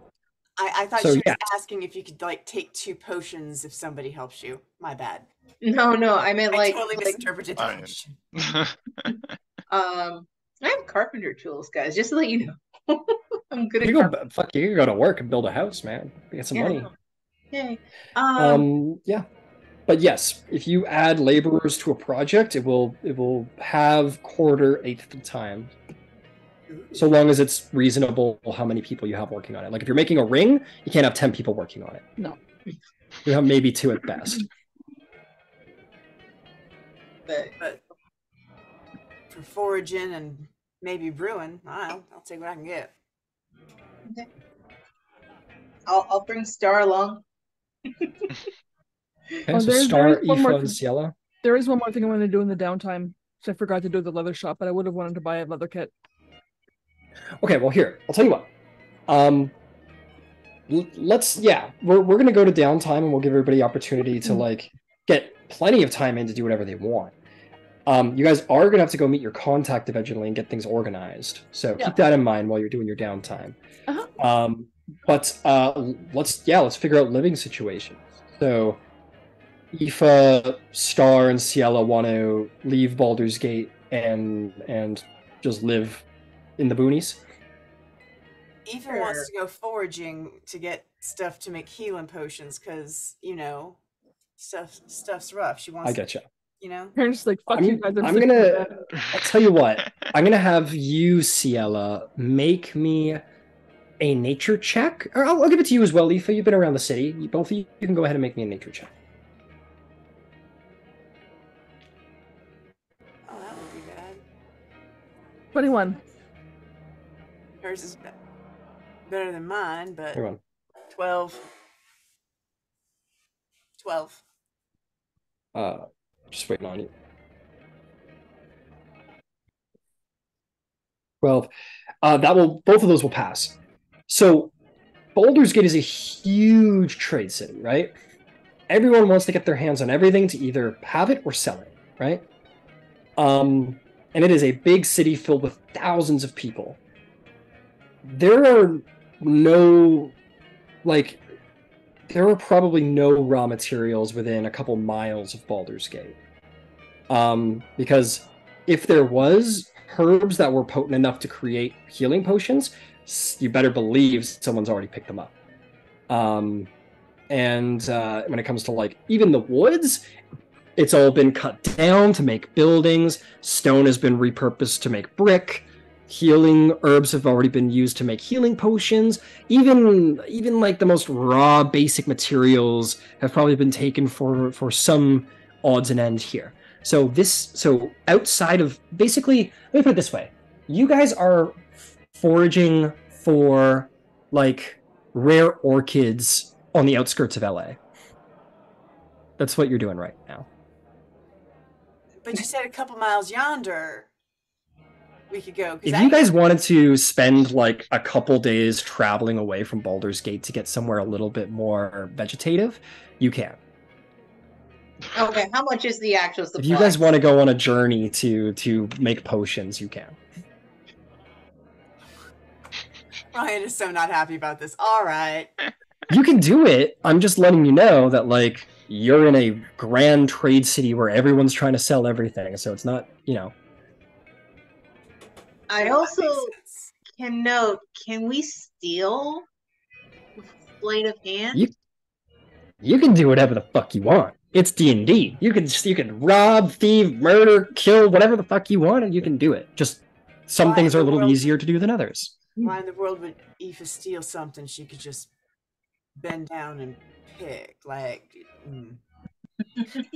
I thought So, she was yeah. asking if you could like take 2 potions if somebody helps you. My bad. no, I meant I totally misinterpreted the I- question. I have carpenter tools, guys. Just to let you know, I'm good at You carpenter. can go to work and build a house, man. Get some money. Yay. Yeah. But yes, if you add laborers to a project, it will have 1/4 the time. So long as it's reasonable how many people you have working on it. Like if you're making a ring, you can't have 10 people working on it. No. You have maybe 2 at best. But For foraging and maybe brewing, I'll take what I can get. okay. I'll bring Star along. Okay, Oh, so there's Star, one Aoife, more and Ciela. There is one more thing I want to do in the downtime. So I forgot to do the leather shop, but I would have wanted to buy a leather kit. Okay, well here, I'll tell you what. We're gonna go to downtime and we'll give everybody opportunity to like get plenty of time in to do whatever they want. You guys are gonna have to go meet your contact eventually and get things organized. So keep that in mind while you're doing your downtime. But let's figure out living situations. So Aoife, Star, and Ciela want to leave Baldur's Gate and just live in the boonies. Aoife wants to go foraging to get stuff to make healing potions because stuff's rough. She wants. I get you. Parents like fuck you guys. I'll tell you what. I'm gonna have you, Ciela, make me a nature check. Or I'll give it to you as well, Aoife. You've been around the city. Both of you can go ahead and make me a nature check. Oh, that would be bad. 21. Hers is better than mine, but Everyone. 12. 12. Just waiting on you. 12. Both of those will pass. So Baldur's Gate is a huge trade city, right? Everyone wants to get their hands on everything to either have it or sell it, right? And it is a big city filled with thousands of people. There are probably no raw materials within a couple miles of Baldur's Gate. Because if there was herbs that were potent enough to create healing potions, you better believe someone's already picked them up. And when it comes to like even the woods, It's all been cut down to make buildings. Stone has been repurposed to make brick. Healing herbs have already been used to make healing potions. Even like the most raw basic materials have probably been taken for some odds and ends here. So outside of, basically, let me put it this way. You guys are foraging for like rare orchids on the outskirts of LA. That's what you're doing right now. But you said a couple miles yonder we could go. If you guys wanted to spend like a couple days traveling away from Baldur's Gate to get somewhere a little bit more vegetative, you can. Okay, how much is the actual supply? If you guys want to go on a journey to make potions, you can. Ryan is so not happy about this. All right. You can do it. I'm just letting you know that, like, you're in a grand trade city where everyone's trying to sell everything, so it's not, you know. I also can note, can we steal sleight of hand? You can do whatever the fuck you want. It's D&D. You can rob, thieve, murder, kill, whatever the fuck you want, and you can do it. Just some things are a little easier to do than others. Why in the world would Aoife steal something she could just bend down and pick? Like,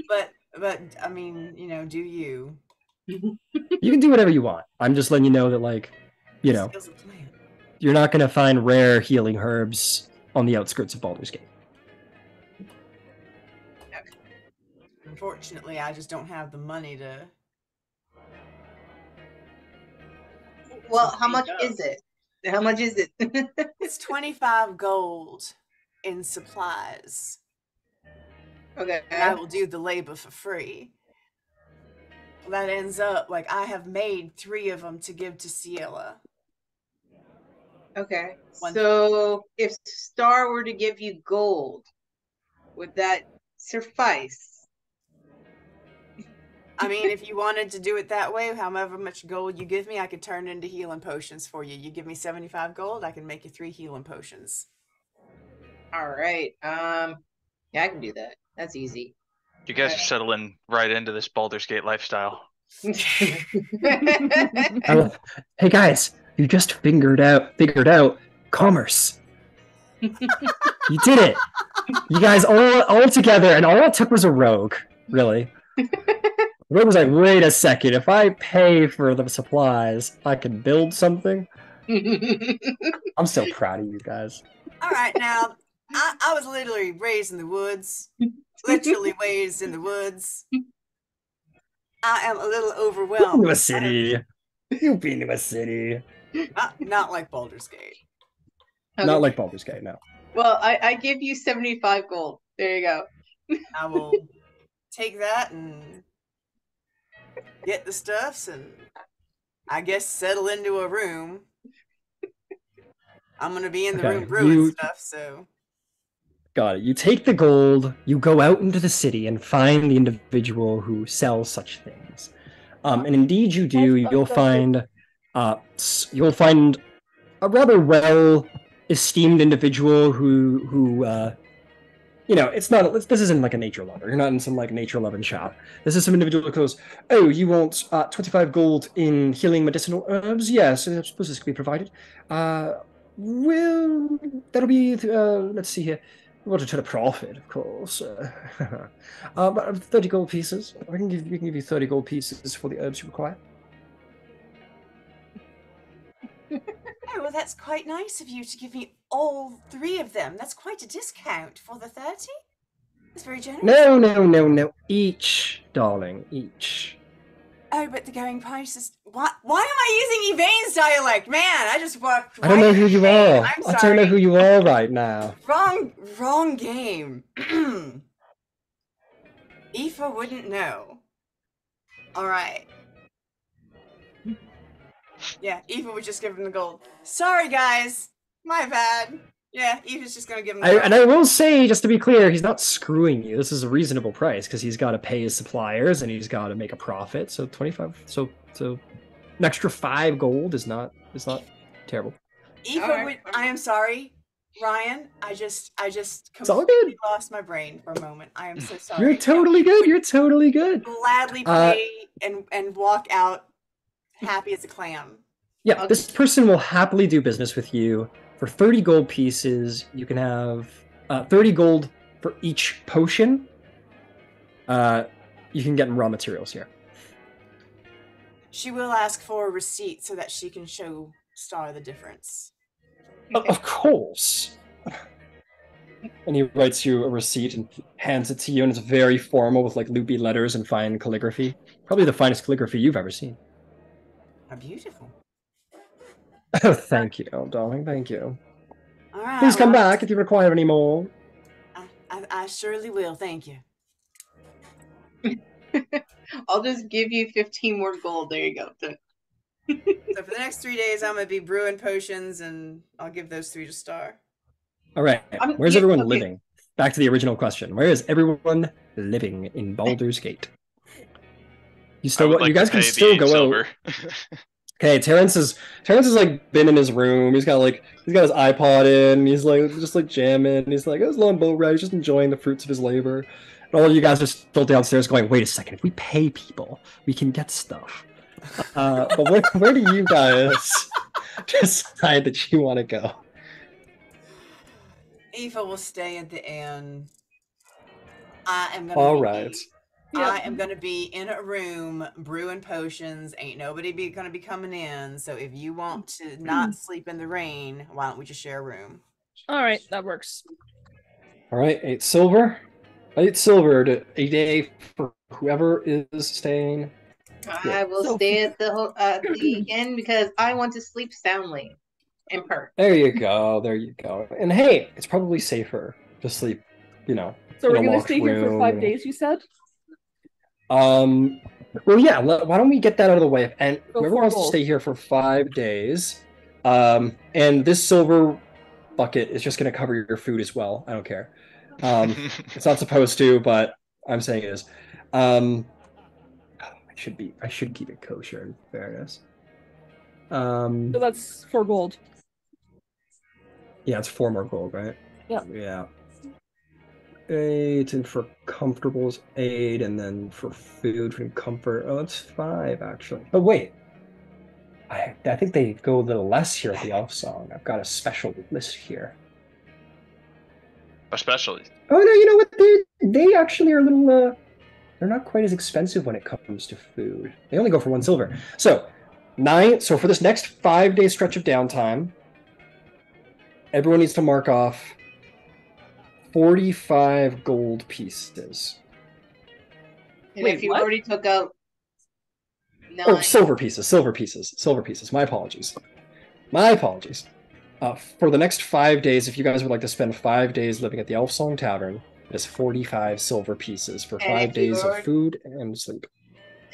but I mean, you know, do you? You can do whatever you want. I'm just letting you know that, like, you know, you're not going to find rare healing herbs on the outskirts of Baldur's Gate. Unfortunately, I just don't have the money to. Well, how much is it? How much is it? It's 25 gold in supplies. Okay. And I will do the labor for free. That ends up, like, I have made 3 of them to give to Ciela. Okay. So if Star were to give you gold, would that suffice? I mean, if you wanted to do it that way, however much gold you give me, I could turn into healing potions for you. You give me 75 gold, I can make you 3 healing potions. All right. Yeah, I can do that. That's easy. You guys are settling right into this Baldur's Gate lifestyle. Hey guys, you just figured out commerce. You did it. You guys all together, and all it took was a rogue, really. Rogue was like, wait a second, if I pay for the supplies, I can build something? I'm so proud of you guys. All right, now, I was literally raised in the woods. Literally raised in the woods. I am a little overwhelmed. To a city. You've been to a city. Not like Baldur's Gate. Okay. Not like Baldur's Gate, no. Well, I give you 75 gold. There you go. I will take that and get the stuffs and I guess settle into a room. I'm gonna be in the room brewing stuff, so. Got it. You take the gold, you go out into the city and find the individual who sells such things. And indeed you do. You'll find a rather well-esteemed individual who you know, this isn't like a nature lover. You're not in some like nature loving shop. This is some individual who goes, oh, you want 25 gold in healing medicinal herbs? Yes, I suppose this could be provided. Well, that'll be, let's see here. We want to turn a profit, of course. But 30 gold pieces. We can give you 30 gold pieces for the herbs you require. Oh, well, that's quite nice of you to give me all 3 of them. That's quite a discount for the 30. That's very generous. No. Each, darling, each. Oh, but the going price is... Why am I using Yvain's dialect? Man, I just walked right I don't know who you are. I'm sorry. I don't know who you are right now. Wrong game. Aoife wouldn't know. All right. Yeah, Aoife would just give him the gold. Sorry, guys. My bad. Yeah, Aoife's just going to give him the gold. And I will say, just to be clear, he's not screwing you. This is a reasonable price because he's got to pay his suppliers and he's got to make a profit. So 25. So an extra 5 gold is not terrible. Aoife would. I am sorry. Ryan, I just It's all completely good. lost my brain for a moment. I am so sorry. You're totally good. You're totally good. Gladly pay and walk out happy as a clam. Yeah, this person will happily do business with you for 30 gold pieces. You can have 30 gold for each potion. You can get raw materials here. She will ask for a receipt so that she can show Star the difference. Of course. And he writes you a receipt and hands it to you, and it's very formal with like loopy letters and fine calligraphy. Probably the finest calligraphy you've ever seen. How beautiful. Oh, thank you, darling. Thank you. All right. Please come back if you require any more. I surely will. Thank you. I'll just give you 15 more gold. There you go. So for the next 3 days, I'm gonna be brewing potions, and I'll give those 3 to Star. All right. Where's everyone living? Back to the original question. Where is everyone living in Baldur's Gate? You guys can still go out. Okay, Terrence has like been in his room. He's got his iPod in. He's like just like jamming. He's like, it's long boat ride. He's just enjoying the fruits of his labor. And all of you guys are still downstairs going, wait a second. If we pay people, we can get stuff. But where do you guys decide that you want to go? Aoife will stay at the inn. I am gonna. All right. I am gonna be in a room brewing potions. Ain't nobody gonna be coming in. So if you want to not sleep in the rain, why don't we just share a room? All right, that works. All right, 8 silver. 8 silver to a day for whoever is staying. I will stay at the inn because I want to sleep soundly and purr. There you go. There you go. And hey, it's probably safer to sleep, So we're gonna stay here for 5 days, you said? Well, yeah. Why don't we get that out of the way? And whoever wants to stay here for 5 days, and this silver bucket is just going to cover your food as well. I don't care. It's not supposed to, but I'm saying it is. I should keep it kosher in fairness. So that's 4 gold. Yeah, it's 4 more gold, right? Yeah. Yeah. 8, and for comfortables 8, and then for food and comfort, that's 5 actually. Oh wait, I think they go a little less here at the Elf Song. I've got a special list here. Especially. Oh no, you know what? They actually are a little. They're not quite as expensive when it comes to food. They only go for 1 silver. So 9. So for this next 5-day stretch of downtime, everyone needs to mark off 45 gold pieces. And wait, if you already took out 9. Oh, silver pieces. My apologies. For the next 5 days, if you guys would like to spend 5 days living at the Elf Song Tavern, it is 45 silver pieces for 5 days of food and sleep.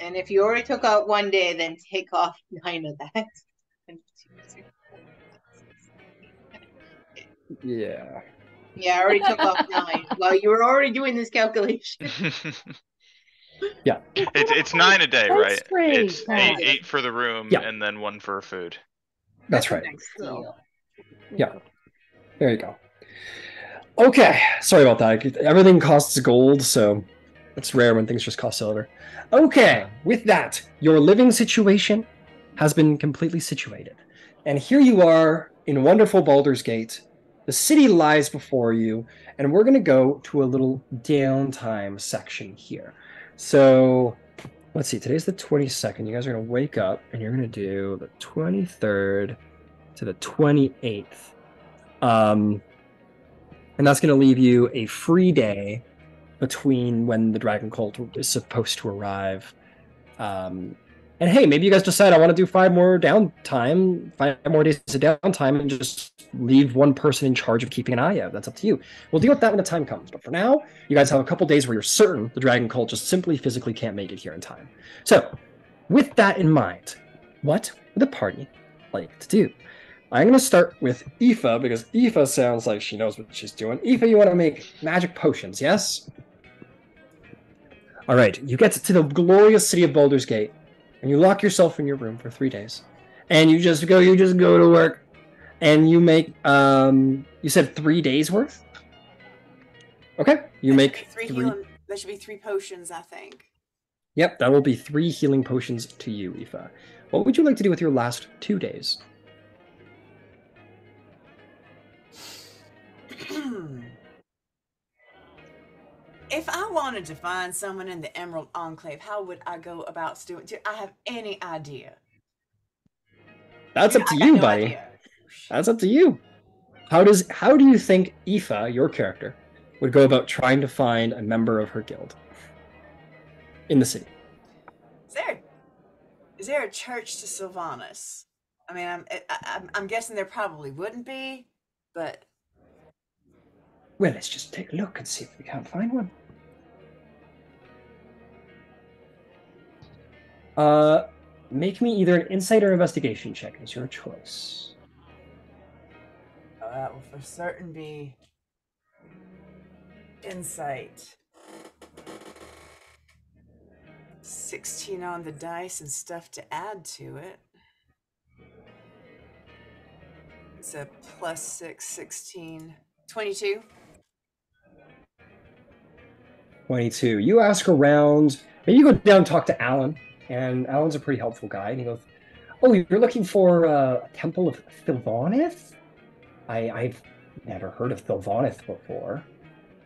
And if you already took out 1 day, then take off 9 of that. Yeah. Yeah, I already took off 9. Well, you were already doing this calculation. Yeah. It's 9 a day, right? Great. It's 8 for the room, and then 1 for food. That's right. Nice. Yeah. There you go. Okay. Sorry about that. Everything costs gold, so it's rare when things just cost silver. Okay. With that, your living situation has been completely situated. And here you are in wonderful Baldur's Gate. The city lies before you, and we're going to go to a little downtime section here. So, let's see. Today's the 22nd. You guys are going to wake up, and you're going to do the 23rd to the 28th. And that's going to leave you a free day between when the Dragon Cult is supposed to arrive. And hey, maybe you guys decide I want to do 5 more downtime, 5 more days of downtime, and just leave one person in charge of keeping an eye out. That's up to you. We'll deal with that when the time comes. But for now, you guys have a couple days where you're certain the Dragon Cult just simply physically can't make it here in time. So, with that in mind, what would the party like to do? I'm going to start with Aoife, because Aoife sounds like she knows what she's doing. Aoife, you want to make magic potions, yes? All right, you get to the glorious city of Baldur's Gate, and you lock yourself in your room for 3 days. And you just go to work. And you make, you said 3 days worth? Okay, you make three three. healing. That should be 3 potions, I think. Yep, that will be 3 healing potions to you, Aoife. What would you like to do with your last 2 days? If I wanted to find someone in the Emerald Enclave, how would I go about doing? Do I have any idea? That's up to I you, got no buddy. idea. That's up to you. How do you think Aoife, your character, would go about trying to find a member of her guild in the city? Is there a church to Sylvanas? I mean, I'm guessing there probably wouldn't be, but Well, let's just take a look and see if we can't find one. Make me either an insight or investigation check. It's your choice. that will for certain be insight. 16 on the dice and stuff to add to it. It's a +6, 16, 22. 22. You ask around. Maybe you go down and talk to Alan, and Alan's a pretty helpful guy. And he goes, "Oh, you're looking for a temple of Thilvanith? I've never heard of Thilvanith before.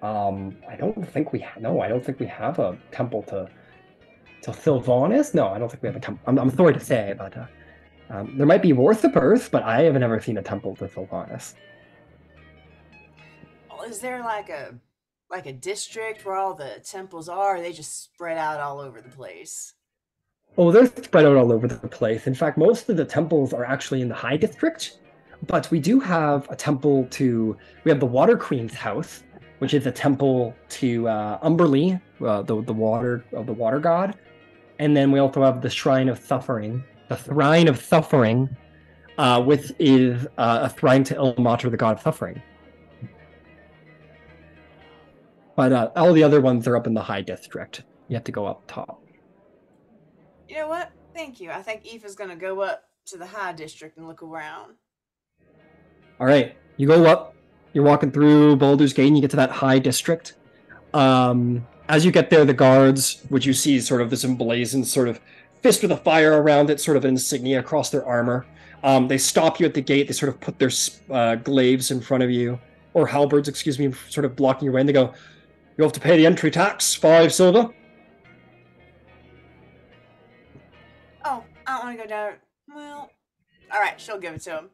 I don't think we I don't think we have a temple to Thilvanith. No, I don't think we have a temple. I'm sorry to say, but there might be Worth of Birth, but I have never seen a temple to Thilvanith. Well, is there like a district where all the temples are, or are they just spread out all over the place? Oh, they're spread out all over the place. In fact, most of the temples are actually in the High District, but we do have a temple to. We have the Water Queen's house, which is a temple to Umberlee, the water god, and then we also have the Shrine of Suffering, which is a shrine to Ilmater, the god of suffering. But all the other ones are up in the High District. You have to go up top. You know what? Thank you. I think Aoife's gonna go up to the High District and look around. All right, you go up. You're walking through Baldur's Gate, and you get to that High District. As you get there, the guards, which you see sort of this emblazoned sort of fist with a fire around it, sort of an insignia across their armor. They stop you at the gate. They sort of put their glaives in front of you, or halberds, excuse me, sort of blocking your way. And they go, "You have to pay the entry tax, 5 silver." Oh, I don't want to go down. Well, all right, she'll give it to him.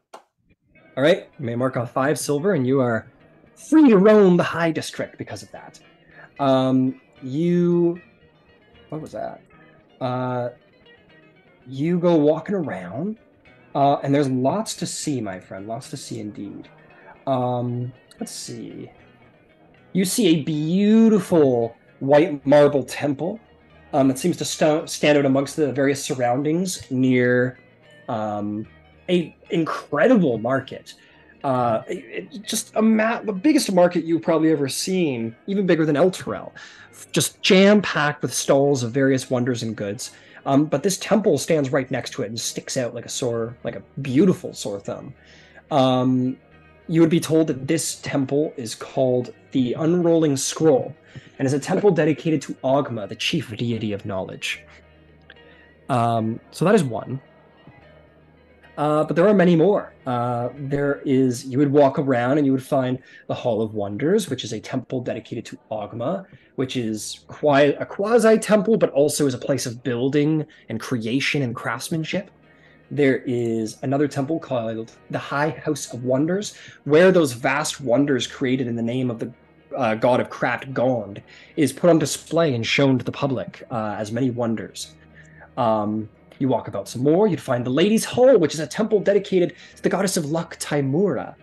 All right, you may mark off 5 silver, and you are free to roam the High District because of that. What was that? You go walking around, and there's lots to see, my friend. Lots to see indeed. Let's see. You see a beautiful white marble temple that seems to stand out amongst the various surroundings near a incredible market. Just the biggest market you've probably ever seen, even bigger than Elturel. Just jam-packed with stalls of various wonders and goods. But this temple stands right next to it and sticks out like a beautiful sore thumb. You would be told that this temple is called the Unrolling Scroll, and is a temple dedicated to Ogma, the chief deity of knowledge. So that is one. But there are many more. You would walk around and you would find the Hall of Wonders, which is a temple dedicated to Ogma, which is a quasi-temple, but also is a place of building and creation and craftsmanship. There is another temple called the High House of Wonders, where those vast wonders created in the name of the god of craft, Gond, is put on display and shown to the public as many wonders. You walk about some more, you'd find the Ladies' Hall, which is a temple dedicated to the goddess of luck, Taimura,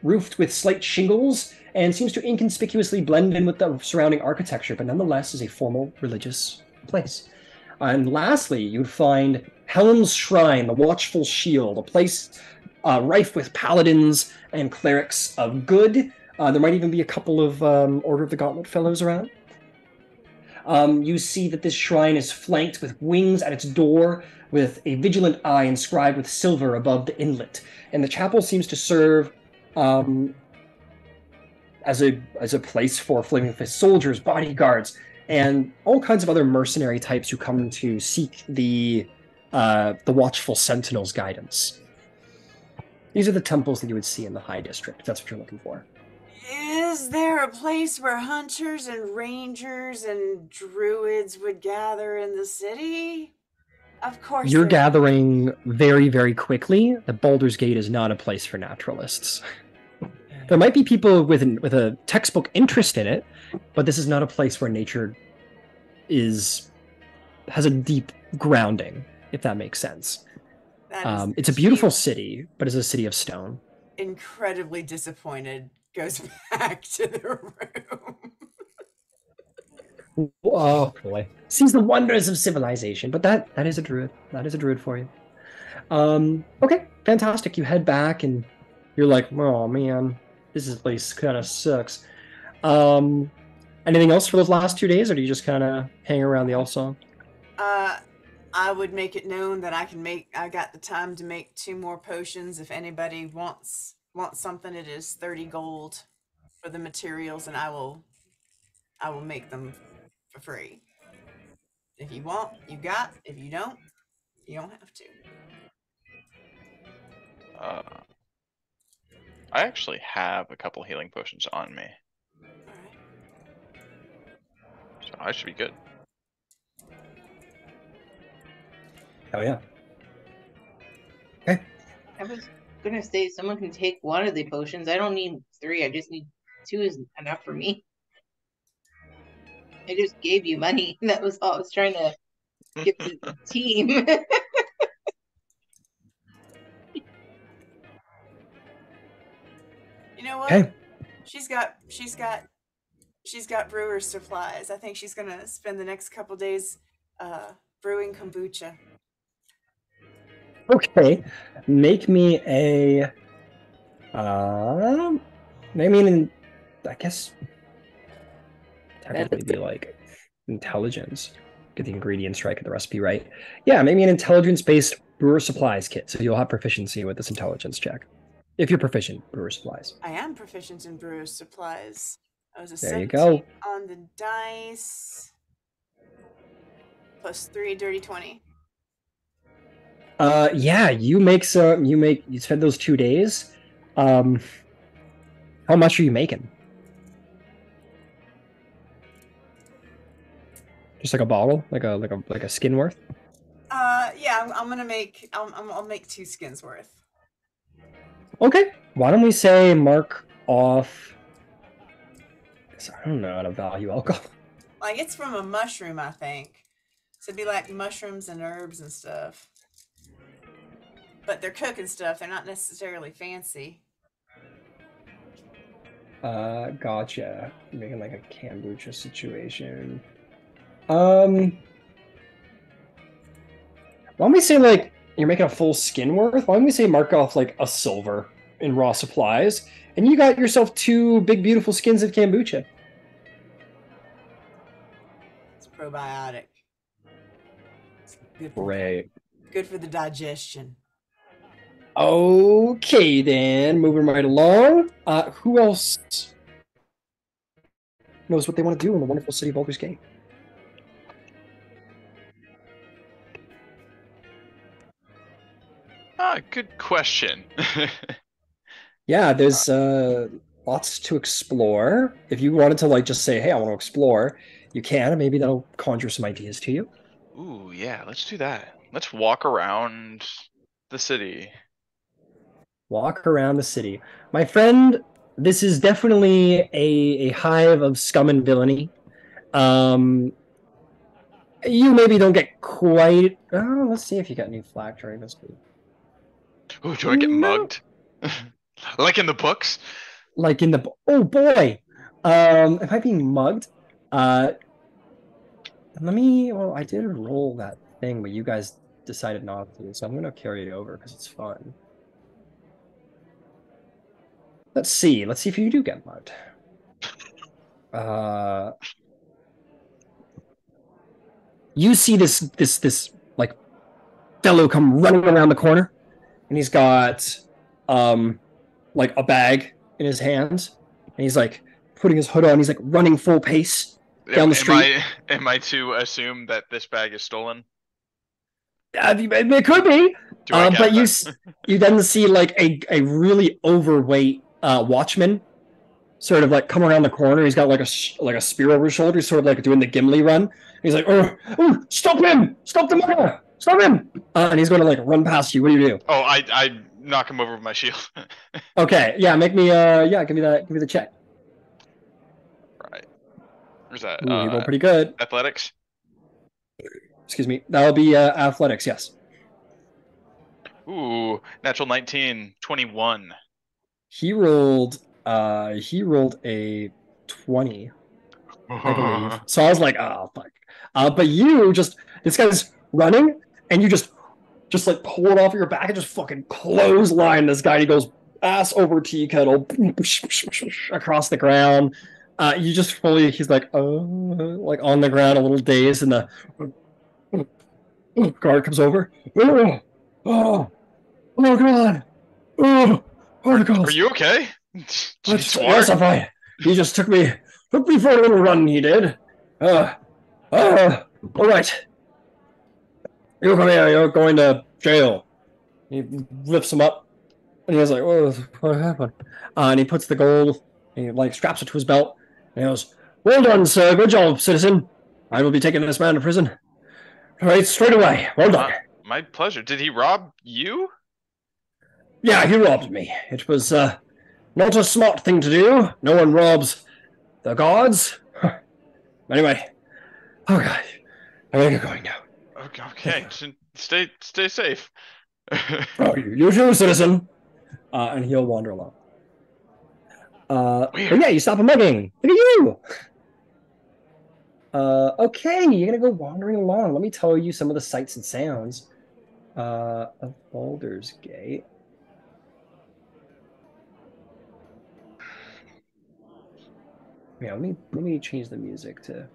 roofed with slight shingles, and seems to inconspicuously blend in with the surrounding architecture, but nonetheless is a formal religious place. And lastly, you'd find Helen's Shrine, the Watchful Shield, a place rife with paladins and clerics of good. There might even be a couple of Order of the Gauntlet fellows around. You see that this shrine is flanked with wings at its door, with a vigilant eye inscribed with silver above the inlet. And the chapel seems to serve as a place for Flaming Fist soldiers, bodyguards, and all kinds of other mercenary types who come to seek the watchful sentinel's guidance. These are the temples that you would see in the High District, if that's what you're looking for. Is there a place where hunters and rangers and druids would gather in the city? Of course. You're gathering very, very quickly that Baldur's Gate is not a place for naturalists. There might be people with a textbook interest in it, but this is not a place where nature has a deep grounding, if that makes sense. It's a beautiful city, but it's a city of stone. Incredibly disappointed, goes back to the room. Oh boy. Sees the wonders of civilization, but that is a druid. That is a druid for you. Okay, fantastic. You head back and you're like, oh man, this place kind of sucks. Anything else for those last 2 days, or do you just kind of hang around the Elf Song? I would make it known that I got the time to make 2 more potions. If anybody wants something, it is 30 gold for the materials, and I will make them for free. If you want, you got. If you don't have to. I actually have a couple healing potions on me. Alright. So I should be good. Oh yeah. Okay. I was gonna say someone can take one of the potions. I don't need 3. I just need 2 is enough for me. I just gave you money. That was all I was trying to give to the team. You know what? Okay. She's got brewer's supplies. I think she's gonna spend the next couple days brewing kombucha. Okay. Make me a I mean, I guess technically be like intelligence. Get the ingredients right, get the recipe right. Yeah, maybe an intelligence-based brewer supplies kit. So you'll have proficiency with this intelligence check. If you're proficient, brewer supplies. I am proficient in brewer's supplies. I was a There you 17 go. on the dice. Plus 3, dirty 20. Yeah, you spend those 2 days. How much are you making? Just like a bottle, like a skin worth? Yeah, I'm gonna make. I'll make 2 skins worth. Okay. Why don't we say mark off? I don't know how to value alcohol. Like, it's from a mushroom, I think. So it'd be like mushrooms and herbs and stuff. But they're cooking stuff. They're not necessarily fancy. Gotcha. You're making like a kombucha situation. Why don't we say like you're making a full skin worth? Why don't we say mark off like a silver in raw supplies, and you got yourself 2 big beautiful skins of kombucha. It's probiotic. It's good for the digestion. Okay, then moving right along. Who else knows what they want to do in the wonderful city of Baldur's Gate? Good question. Yeah, there's lots to explore. If you wanted to like just say, "Hey, I want to explore," you can. Maybe that'll conjure some ideas to you. Ooh, yeah, let's do that. Let's walk around the city. Walk around the city, my friend. This is definitely a hive of scum and villainy. You maybe don't get quite. Oh, let's see if you got any flag during this week. Ooh, do I get mugged? Like in the books? Like in the oh boy, am I being mugged? Let me. Well, I did roll that thing, but you guys decided not to, so I'm gonna carry it over because it's fun. Let's see. Let's see if you do get mugged. you see this like fellow come running around the corner, and he's got like a bag in his hands, and he's like putting his hood on. He's like running full pace down the street. Am I to assume that this bag is stolen? It could be, Do I but get that? you then see like a really overweight watchman sort of like come around the corner. He's got like a spear over his shoulder. He's sort of like doing the Gimli run. He's like, oh, stop him! Stop the murderer! Stop him! And he's going to like run past you. What do you do? Oh, I knock him over with my shield. Okay, yeah, make me give me the check. Right. Where's that? Ooh, you roll pretty good. Athletics. Excuse me. That'll be athletics. Yes. Ooh, natural 19, 21. He rolled a 20, I believe. So I was like, oh fuck. But this guy's running, and you just like pull it off your back and just fucking clothesline this guy. And he goes ass over tea kettle across the ground. He's like, like on the ground, a little dazed, and the guard comes over. Oh god. Are you okay? Yes, I'm fine. He just took me for a little run. He did. All right. You come here. You're going to jail. He lifts him up, and he was like, "Oh, what happened?" And he puts the gold. And he like straps it to his belt, and he goes, "Well done, sir. Good job, citizen. I will be taking this man to prison. All right, straight away. Well done." My pleasure. Did he rob you? Yeah, he robbed me. It was not a smart thing to do. No one robs the gods. Anyway, oh god, I gotta get going now. Okay, stay safe. Oh, you too, citizen. And he'll wander along. But yeah, you stop him mugging. Look at you. Okay, you're gonna go wandering along. Let me tell you some of the sights and sounds of Baldur's Gate. Yeah, let me change the music to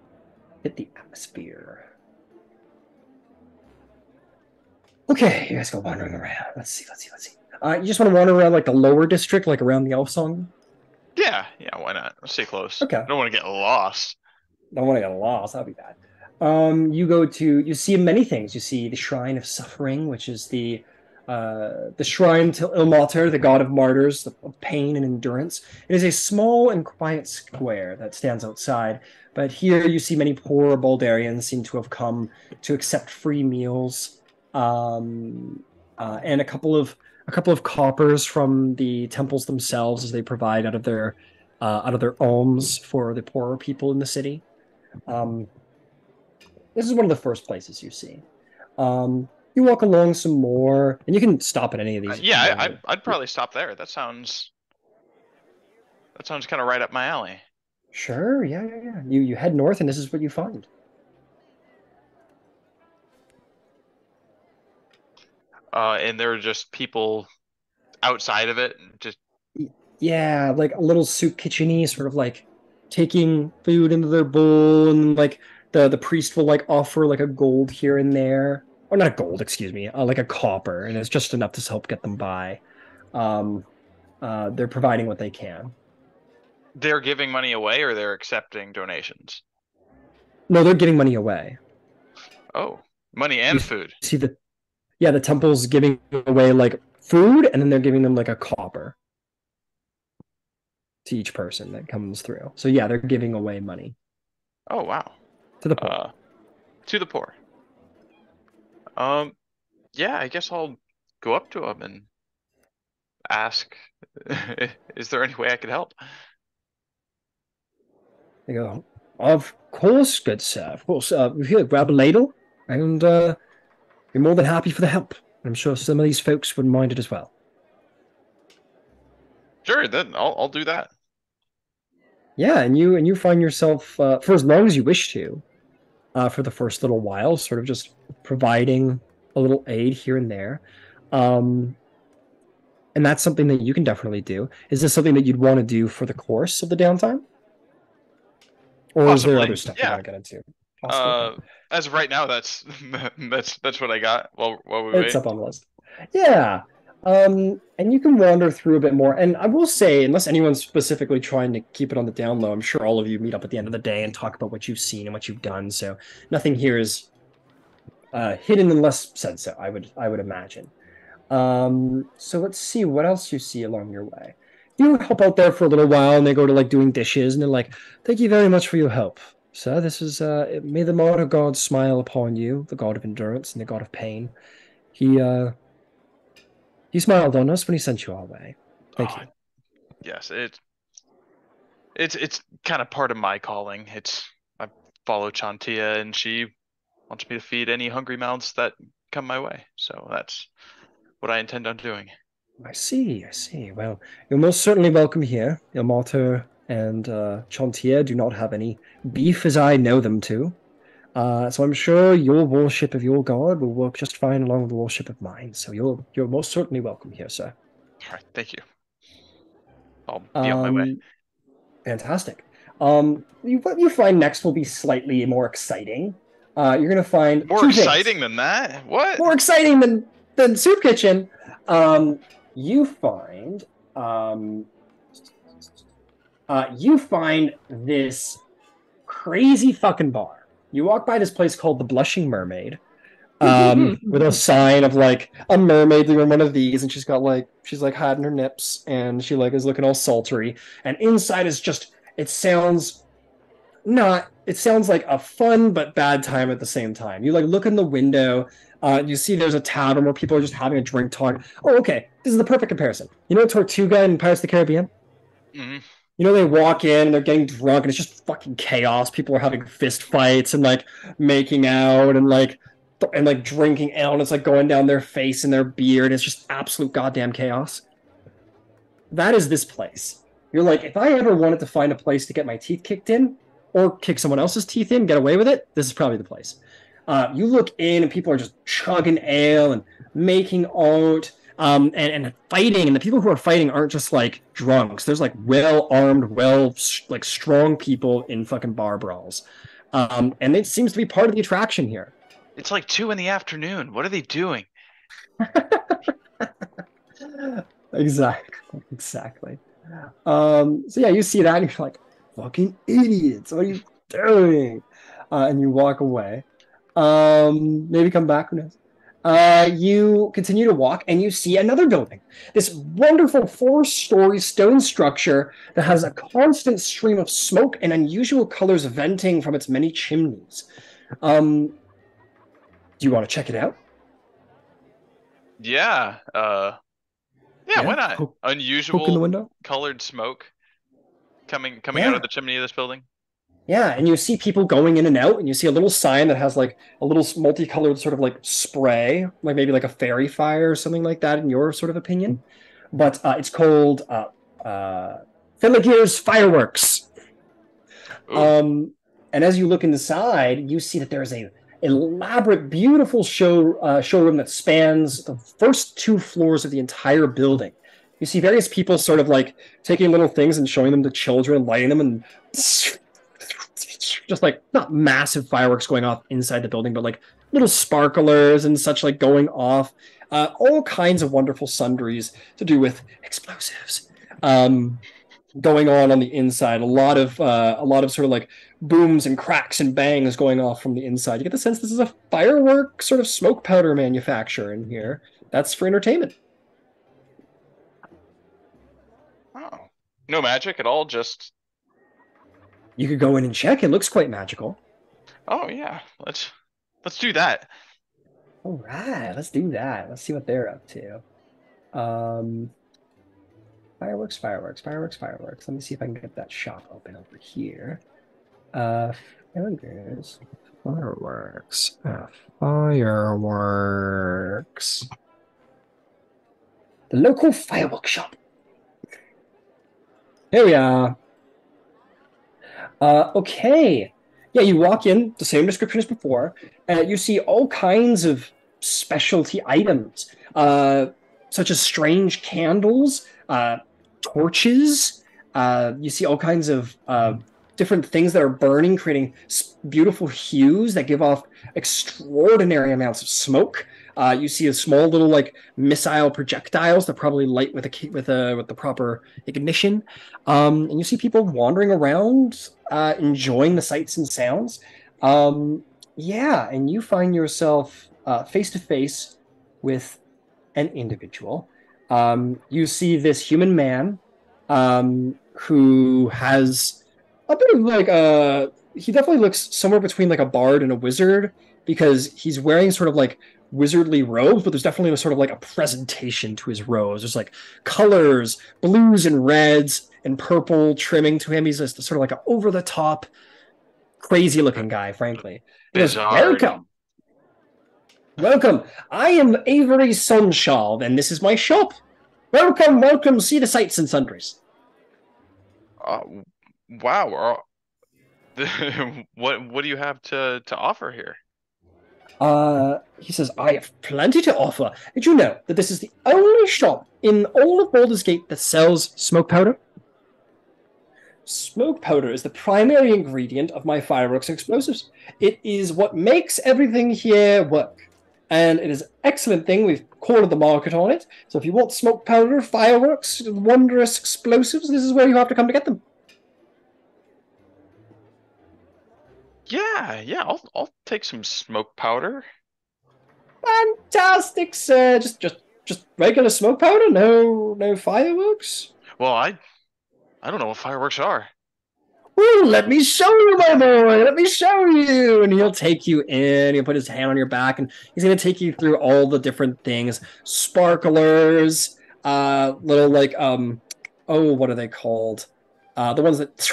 hit the atmosphere. Okay, you guys go wandering around. Let's see. You just want to wander around like the lower district, like around the Elf Song? Yeah, why not? Let's stay close. Okay. I don't want to get lost. Don't want to get lost. That'd be bad. You see many things. You see the Shrine of Suffering, which is the shrine to Ilmater, the god of martyrs, of pain and endurance. It is a small and quiet square that stands outside, but here you see many poor Baldarians seem to have come to accept free meals, and a couple of coppers from the temples themselves, as they provide out of their alms for the poorer people in the city. This is one of the first places you see. You walk along some more, and you can stop at any of these. I'd probably stop there. That sounds kind of right up my alley. Sure, yeah. You head north, and this is what you find. And there are just people outside of it, just yeah, like a little soup kitchen-y, sort of like taking food into their bowl, and like the priest will like offer like a gold here and there. Or not a gold, excuse me, like a copper, and it's just enough to help get them by. They're providing what they can. They're giving money away, or they're accepting donations? No, they're giving money away. Oh, money and food. See the temple's giving away like food, and then they're giving them like a copper to each person that comes through. So yeah, they're giving away money. Oh wow. To the poor. To the poor. Yeah, I guess I'll go up to him and ask, is there any way I could help? They go, of course, good sir. Of course. Here, grab a ladle, and be more than happy for the help. I'm sure some of these folks wouldn't mind it as well. Sure, then I'll do that. Yeah, and you find yourself for as long as you wish to, for the first little while, sort of just providing a little aid here and there. And that's something that you can definitely do. Is this something that you'd want to do for the course of the downtime? Or Possibly. Is there other stuff you Yeah. want to get into? As of right now, that's that's what I got. While we It's wait. up on the list. Yeah. And you can wander through a bit more. And I will say, unless anyone's specifically trying to keep it on the down low, I'm sure all of you meet up at the end of the day and talk about what you've seen and what you've done. So nothing here is hidden unless said so, I would imagine. So let's see what else you see along your way. You help out there for a little while, and they go to like doing dishes, and they're like, "Thank you very much for your help, sir. This is may the Martyr God smile upon you, the God of endurance and the God of pain. He smiled on us when he sent you our way. Thank you." Yes, it's kind of part of my calling. I follow Chantia, and she wants me to feed any hungry mouths that come my way. So that's what I intend on doing. I see. Well, you're most certainly welcome here. Your Martyr and Chantier do not have any beef as I know them to. So I'm sure your worship of your god will work just fine along with the worship of mine. So you're most certainly welcome here, sir. All right, thank you. I'll be on my way. Fantastic. What you find next will be slightly more exciting. You're gonna find More two exciting things. than that? What? More exciting than Soup Kitchen. You find this crazy fucking bar. You walk by this place called the Blushing Mermaid, with a sign of like a mermaid doing one of these, and she's hiding her nips, and she like is looking all sultry, and inside is just it sounds like a fun but bad time at the same time. You like look in the window, you see there's a tavern where people are just having a drink talk. Oh, okay, this is the perfect comparison. You know Tortuga in Pirates of the Caribbean? Mm-hmm. You know, they walk in and they're getting drunk and it's just fucking chaos. People are having fist fights and like making out and like drinking ale, and it's like going down their face and their beard. It's just absolute goddamn chaos. That is this place. You're like, if I ever wanted to find a place to get my teeth kicked in or kick someone else's teeth in, get away with it, this is probably the place. You look in and people are just chugging ale and making out. And fighting, and the people who are fighting aren't just like drunks. There's like well-armed, like strong people in fucking bar brawls. And it seems to be part of the attraction here. It's like 2 PM. What are they doing? Exactly. So yeah, you see that and you're like, fucking idiots, what are you doing? And you walk away. Maybe come back, who knows? You continue to walk and you see another building. This wonderful 4-story stone structure that has a constant stream of smoke and unusual colors venting from its many chimneys. Do you want to check it out? Yeah. Yeah, why not? Unusual in the window? colored smoke coming Yeah. out of the chimney of this building. Yeah, and you see people going in and out, and you see a little sign that has like a little multicolored sort of like spray, like maybe like a fairy fire or something like that, in your sort of opinion. But it's called Filigree's Fireworks. Ooh. And as you look inside, you see that there's a elaborate, beautiful showroom that spans the first 2 floors of the entire building. You see various people sort of like taking little things and showing them to children, lighting them, and just like not massive fireworks going off inside the building, but like little sparklers and such like going off. All kinds of wonderful sundries to do with explosives going on the inside. A lot of sort of like booms and cracks and bangs going off from the inside. You get the sense this is a firework sort of smoke powder manufacturer in here. That's for entertainment. Oh. No magic at all, just You could go in and check. It looks quite magical. oh yeah. Let's do that. All right, let's do that. Let's see what they're up to. Fireworks. Let me see if I can get that shop open over here. Fireworks. Fireworks. The local fireworks shop. Here we are. Okay. Yeah, you walk in, the same description as before. You see all kinds of specialty items, such as strange candles, torches. You see all kinds of different things that are burning, creating beautiful hues that give off extraordinary amounts of smoke. You see a small little like missile projectiles that probably light with the proper ignition, and you see people wandering around, enjoying the sights and sounds. Yeah, and you find yourself face to face with an individual. You see this human man who has a bit of like a. He definitely looks somewhere between like a bard and a wizard because he's wearing sort of like wizardly robes, but there's definitely a sort of like a presentation to his robes. There's like colors, blues and reds and purple trimming to him. He's just sort of like an over the top, crazy looking guy, frankly. He goes, Bizarre. welcome. Welcome. I am Avery Sunshall, and this is my shop. Welcome, welcome. See the sights and sundries. Wow. What do you have to offer here? He says, I have plenty to offer. Did you know that this is the only shop in all of Baldur's Gate that sells smoke powder? Smoke powder is the primary ingredient of my fireworks and explosives. It is what makes everything here work. And it is an excellent thing. We've cornered the market on it. So if you want smoke powder, fireworks, wondrous explosives, this is where you have to come to get them. Yeah, I'll take some smoke powder. Fantastic, sir. Just regular smoke powder? No fireworks? Well, I don't know what fireworks are. Well, let me show you, my boy. Let me show you. And he'll take you in. He'll put his hand on your back, and he's going to take you through all the different things. Sparklers, little like, oh, what are they called? The ones that...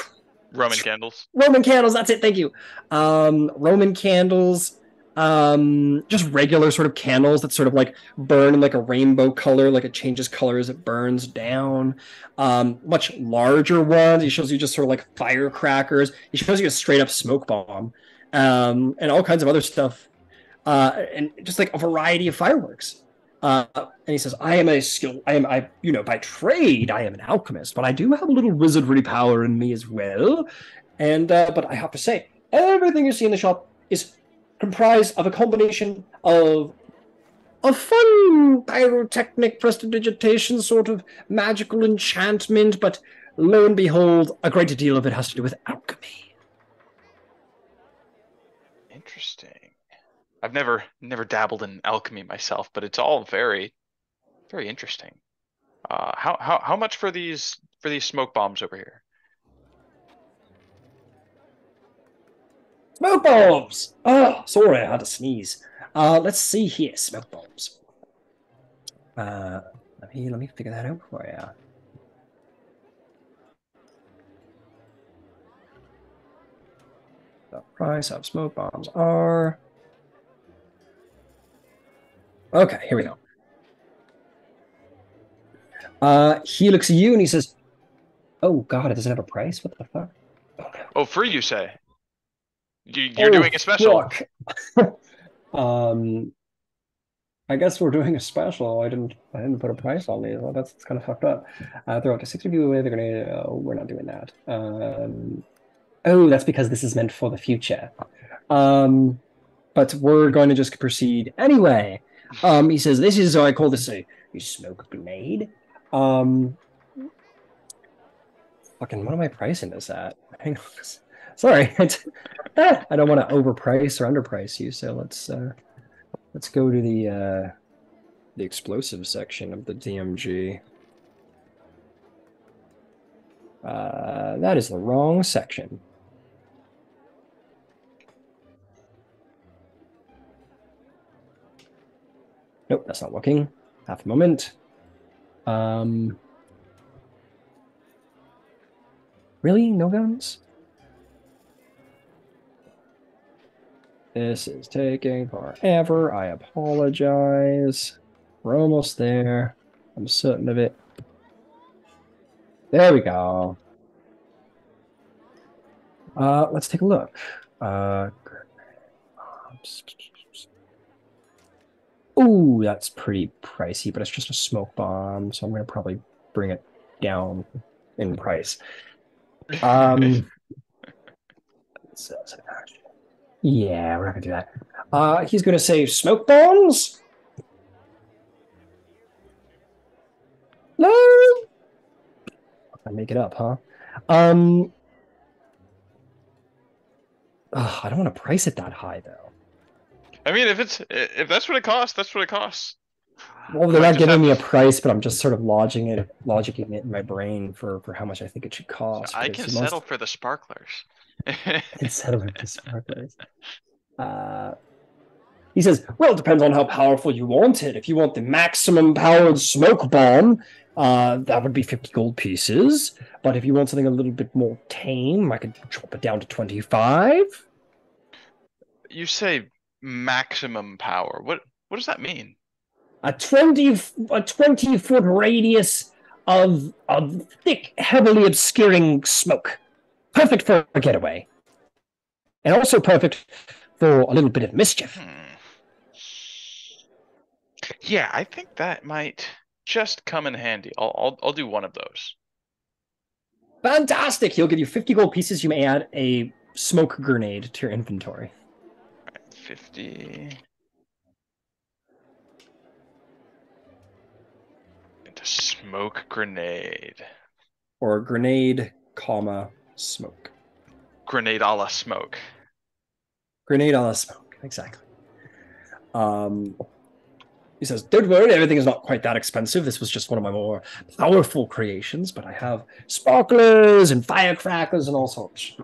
Roman candles. Roman candles, that's it, thank you. Roman candles, just regular sort of candles that sort of like burn in like a rainbow color, like it changes color as it burns down. Much larger ones. He shows you just sort of like firecrackers. He shows you a straight up smoke bomb, and all kinds of other stuff, and just like a variety of fireworks. And he says, by trade, I am an alchemist, but I do have a little wizardry power in me as well. And, but I have to say, everything you see in the shop is comprised of a combination of a fun pyrotechnic prestidigitation sort of magical enchantment, but lo and behold, a great deal of it has to do with alchemy. Interesting. I've never dabbled in alchemy myself, but it's all very, very interesting. How much for these smoke bombs over here? Smoke bombs! Oh, sorry, I had to sneeze. Let's see here, smoke bombs. Let me figure that out for you. The price of smoke bombs are... Okay, here we go. He looks at you and he says, "Oh God, it doesn't have a price. What the fuck?" Oh, free, you say? You're doing a special. Fuck. I guess we're doing a special. I didn't put a price on these. Well, that's kind of fucked up. Throw up to 60 people away. They're gonna. We're not doing that. Oh, that's because this is meant for the future. But we're going to just proceed anyway. He says, "This is, I call this a smoke grenade." Fucking, what am I pricing this at? Hang on. Sorry, I don't want to overprice or underprice you. So let's go to the explosive section of the DMG. That is the wrong section. Nope, that's not working. Half a moment. Really? No guns? This is taking forever. I apologize. We're almost there. I'm certain of it. There we go. Let's take a look. Ooh, that's pretty pricey, but it's just a smoke bomb, so I'm gonna probably bring it down in price. Yeah, we're not gonna do that. He's gonna say smoke bombs. No, I make it up, huh? I don't want to price it that high though. I mean, if that's what it costs, that's what it costs. Well, they're not giving me a price, but I'm just sort of logicking it in my brain for how much I think it should cost. I can settle for the sparklers. I can settle for the sparklers. He says, well, it depends on how powerful you want it. If you want the maximum powered smoke bomb, that would be 50 gold pieces. But if you want something a little bit more tame, I could drop it down to 25. You say maximum power. What does that mean? A 20-foot radius of thick, heavily obscuring smoke. Perfect for a getaway. And also perfect for a little bit of mischief. Yeah, I think that might just come in handy. I'll do one of those. Fantastic! He'll give you 50 gold pieces. You may add a smoke grenade to your inventory. All right, 50. Into smoke grenade. Or grenade, smoke. Grenade a la smoke. Grenade a la smoke, exactly. He says, don't worry, everything is not quite that expensive. This was just one of my more powerful creations, but I have sparklers and firecrackers and all sorts.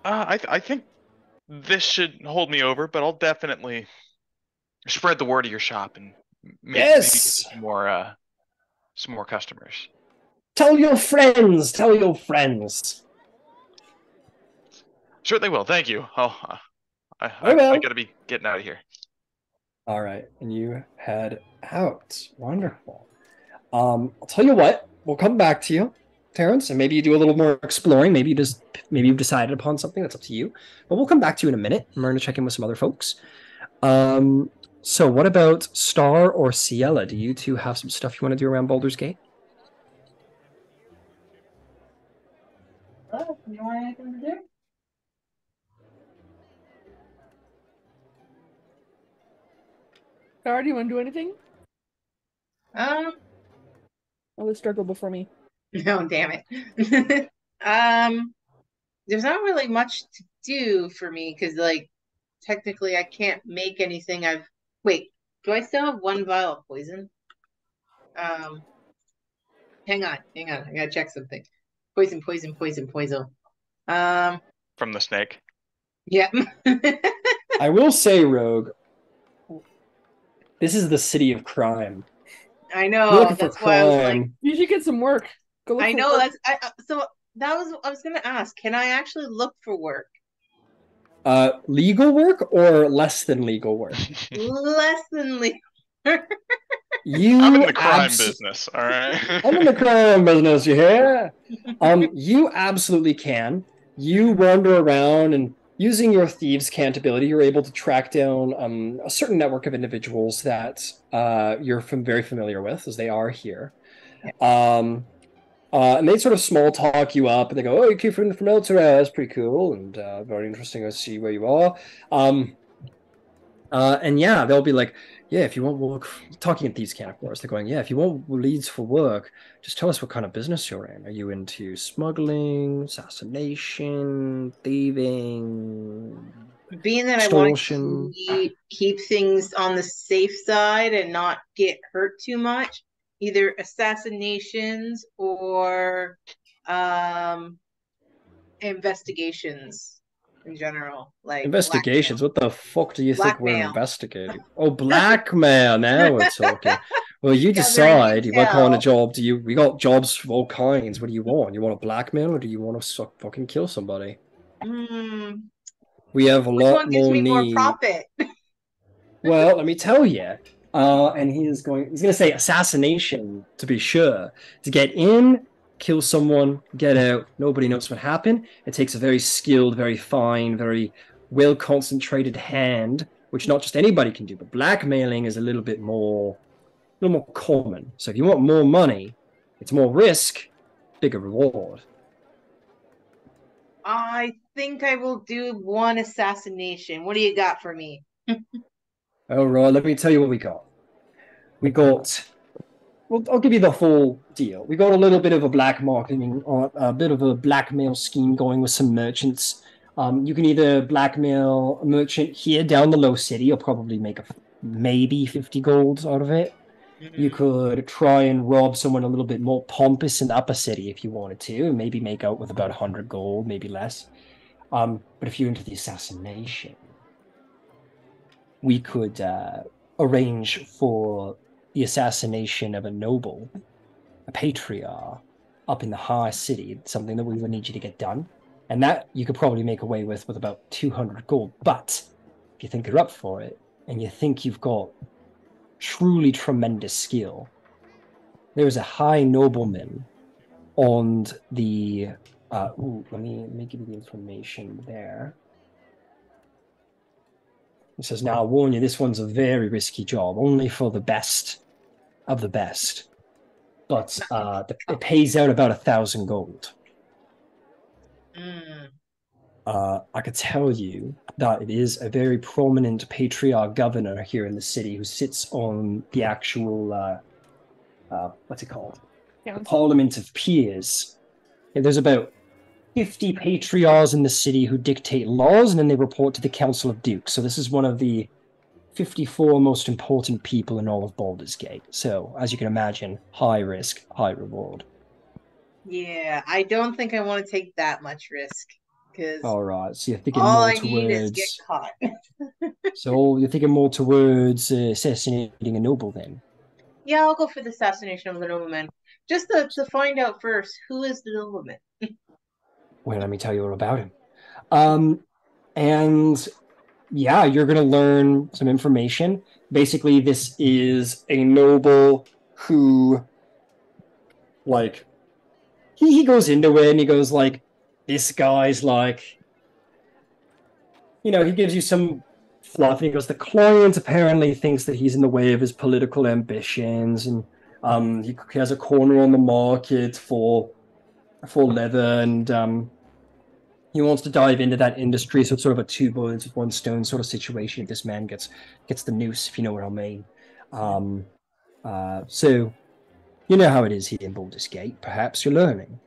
I think this should hold me over, but I'll definitely spread the word of your shop and maybe get some more customers. Tell your friends. Tell your friends. Certainly will. Thank you. I gotta be getting out of here. All right, and you head out. Wonderful. I'll tell you what. We'll come back to you, Terrence, and maybe you do a little more exploring. Maybe you've decided upon something. That's up to you. But we'll come back to you in a minute. I'm going to check in with some other folks. So what about Star or Ciela? Do you two have some stuff you want to do around Baldur's Gate? You want anything to do? Star, do you want to do anything? Oh, the struggle before me. No, damn it. There's not really much to do for me because, like, technically I can't make anything. Wait, do I still have one vial of poison? Hang on. I gotta check something. Poison. From the snake. Yeah. I will say, Rogue, this is the city of crime. I know. That's why I was like, you should get some work. Go look for work. So that was I was gonna ask. Can I actually look for work? Legal work or less than legal work? Less than legal. I'm in the crime business, all right? I'm in the crime business, you hear? You absolutely can. You wander around and using your thieves' cant ability, you're able to track down a certain network of individuals that you're very familiar with, as they are here. And they sort of small talk you up, and they go, "Oh, you came from Eltura, that's pretty cool, and very interesting to see where you are." And yeah, they'll be like, "Yeah, if you want work," talking at these can, of course. They're going, "Yeah, if you want leads for work, just tell us what kind of business you're in. Are you into smuggling, assassination, thieving?" Being that extortion? I want to keep things on the safe side and not get hurt too much, either assassinations or investigations in general. Like investigations? Blackmail. What the fuck do you think we're investigating? Oh, blackmail. Now we're talking. Well, you decide. What kind of job do you? We got jobs of all kinds. What do you want? You want to blackmail or do you want to fucking kill somebody? We have a lot more need. More profit. Well, let me tell you. And he's going to say assassination to be sure. To get in, kill someone, get out. Nobody knows what happened. It takes a very skilled, very fine, very well concentrated hand, which not just anybody can do. But blackmailing is a little more common. So if you want more money, it's more risk, bigger reward. I think I will do one assassination. What do you got for me? All right, let me tell you what we got. We got. Well, I'll give you the whole deal. We got a little bit of a black marketing, or a bit of a blackmail scheme going with some merchants. You can either blackmail a merchant here down the low city. You'll probably make maybe 50 gold out of it. You could try and rob someone a little bit more pompous in the upper city if you wanted to, and maybe make out with about 100 gold, maybe less. But if you're into the assassination, we could arrange for the assassination of a noble, a patriarch, up in the high city, something that we would need you to get done. And that you could probably make away with about 200 gold. But if you think you're up for it, and you think you've got truly tremendous skill, there's a high nobleman on the let me give you the information there. It says, now I'll warn you, this one's a very risky job, only for the best of the best. But it pays out about 1,000 gold. I could tell you that it is a very prominent patriarch governor here in the city who sits on the actual what's it called? The Parliament of Peers. And there's about 50 patriarchs in the city who dictate laws, and then they report to the Council of Dukes. So this is one of the 54 most important people in all of Baldur's Gate. So, as you can imagine, high risk, high reward. Yeah, I don't think I want to take that much risk. All right, so you're thinking all more I towards... need is get caught. So you're thinking more towards assassinating a noble then? Yeah, I'll go for the assassination of the nobleman. Just to find out first, who is the nobleman? Well, let me tell you all about him. And yeah, you're going to learn some information. Basically, this is a noble who, like, he goes into it and he goes like, this guy's like, you know, he gives you some fluff and he goes, the client apparently thinks that he's in the way of his political ambitions, and he has a corner on the market for leather, and he wants to dive into that industry, so it's sort of a two birds with one stone sort of situation if this man gets the noose, if you know what I mean. So you know how it is here in Baldur's Gate. Perhaps you're learning.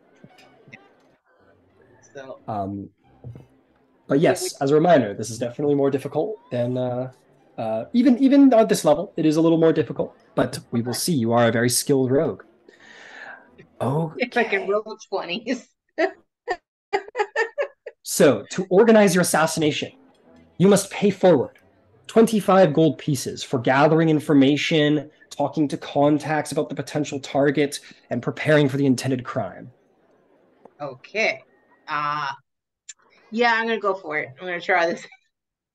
So, but yes, as a reminder, this is definitely more difficult than even at this level. It is a little more difficult, but we will see. You are a very skilled rogue. Oh, if I can roll 20s. So, to organize your assassination, you must pay forward 25 gold pieces for gathering information, talking to contacts about the potential target, and preparing for the intended crime. Okay. Yeah, I'm going to go for it. I'm going to try this.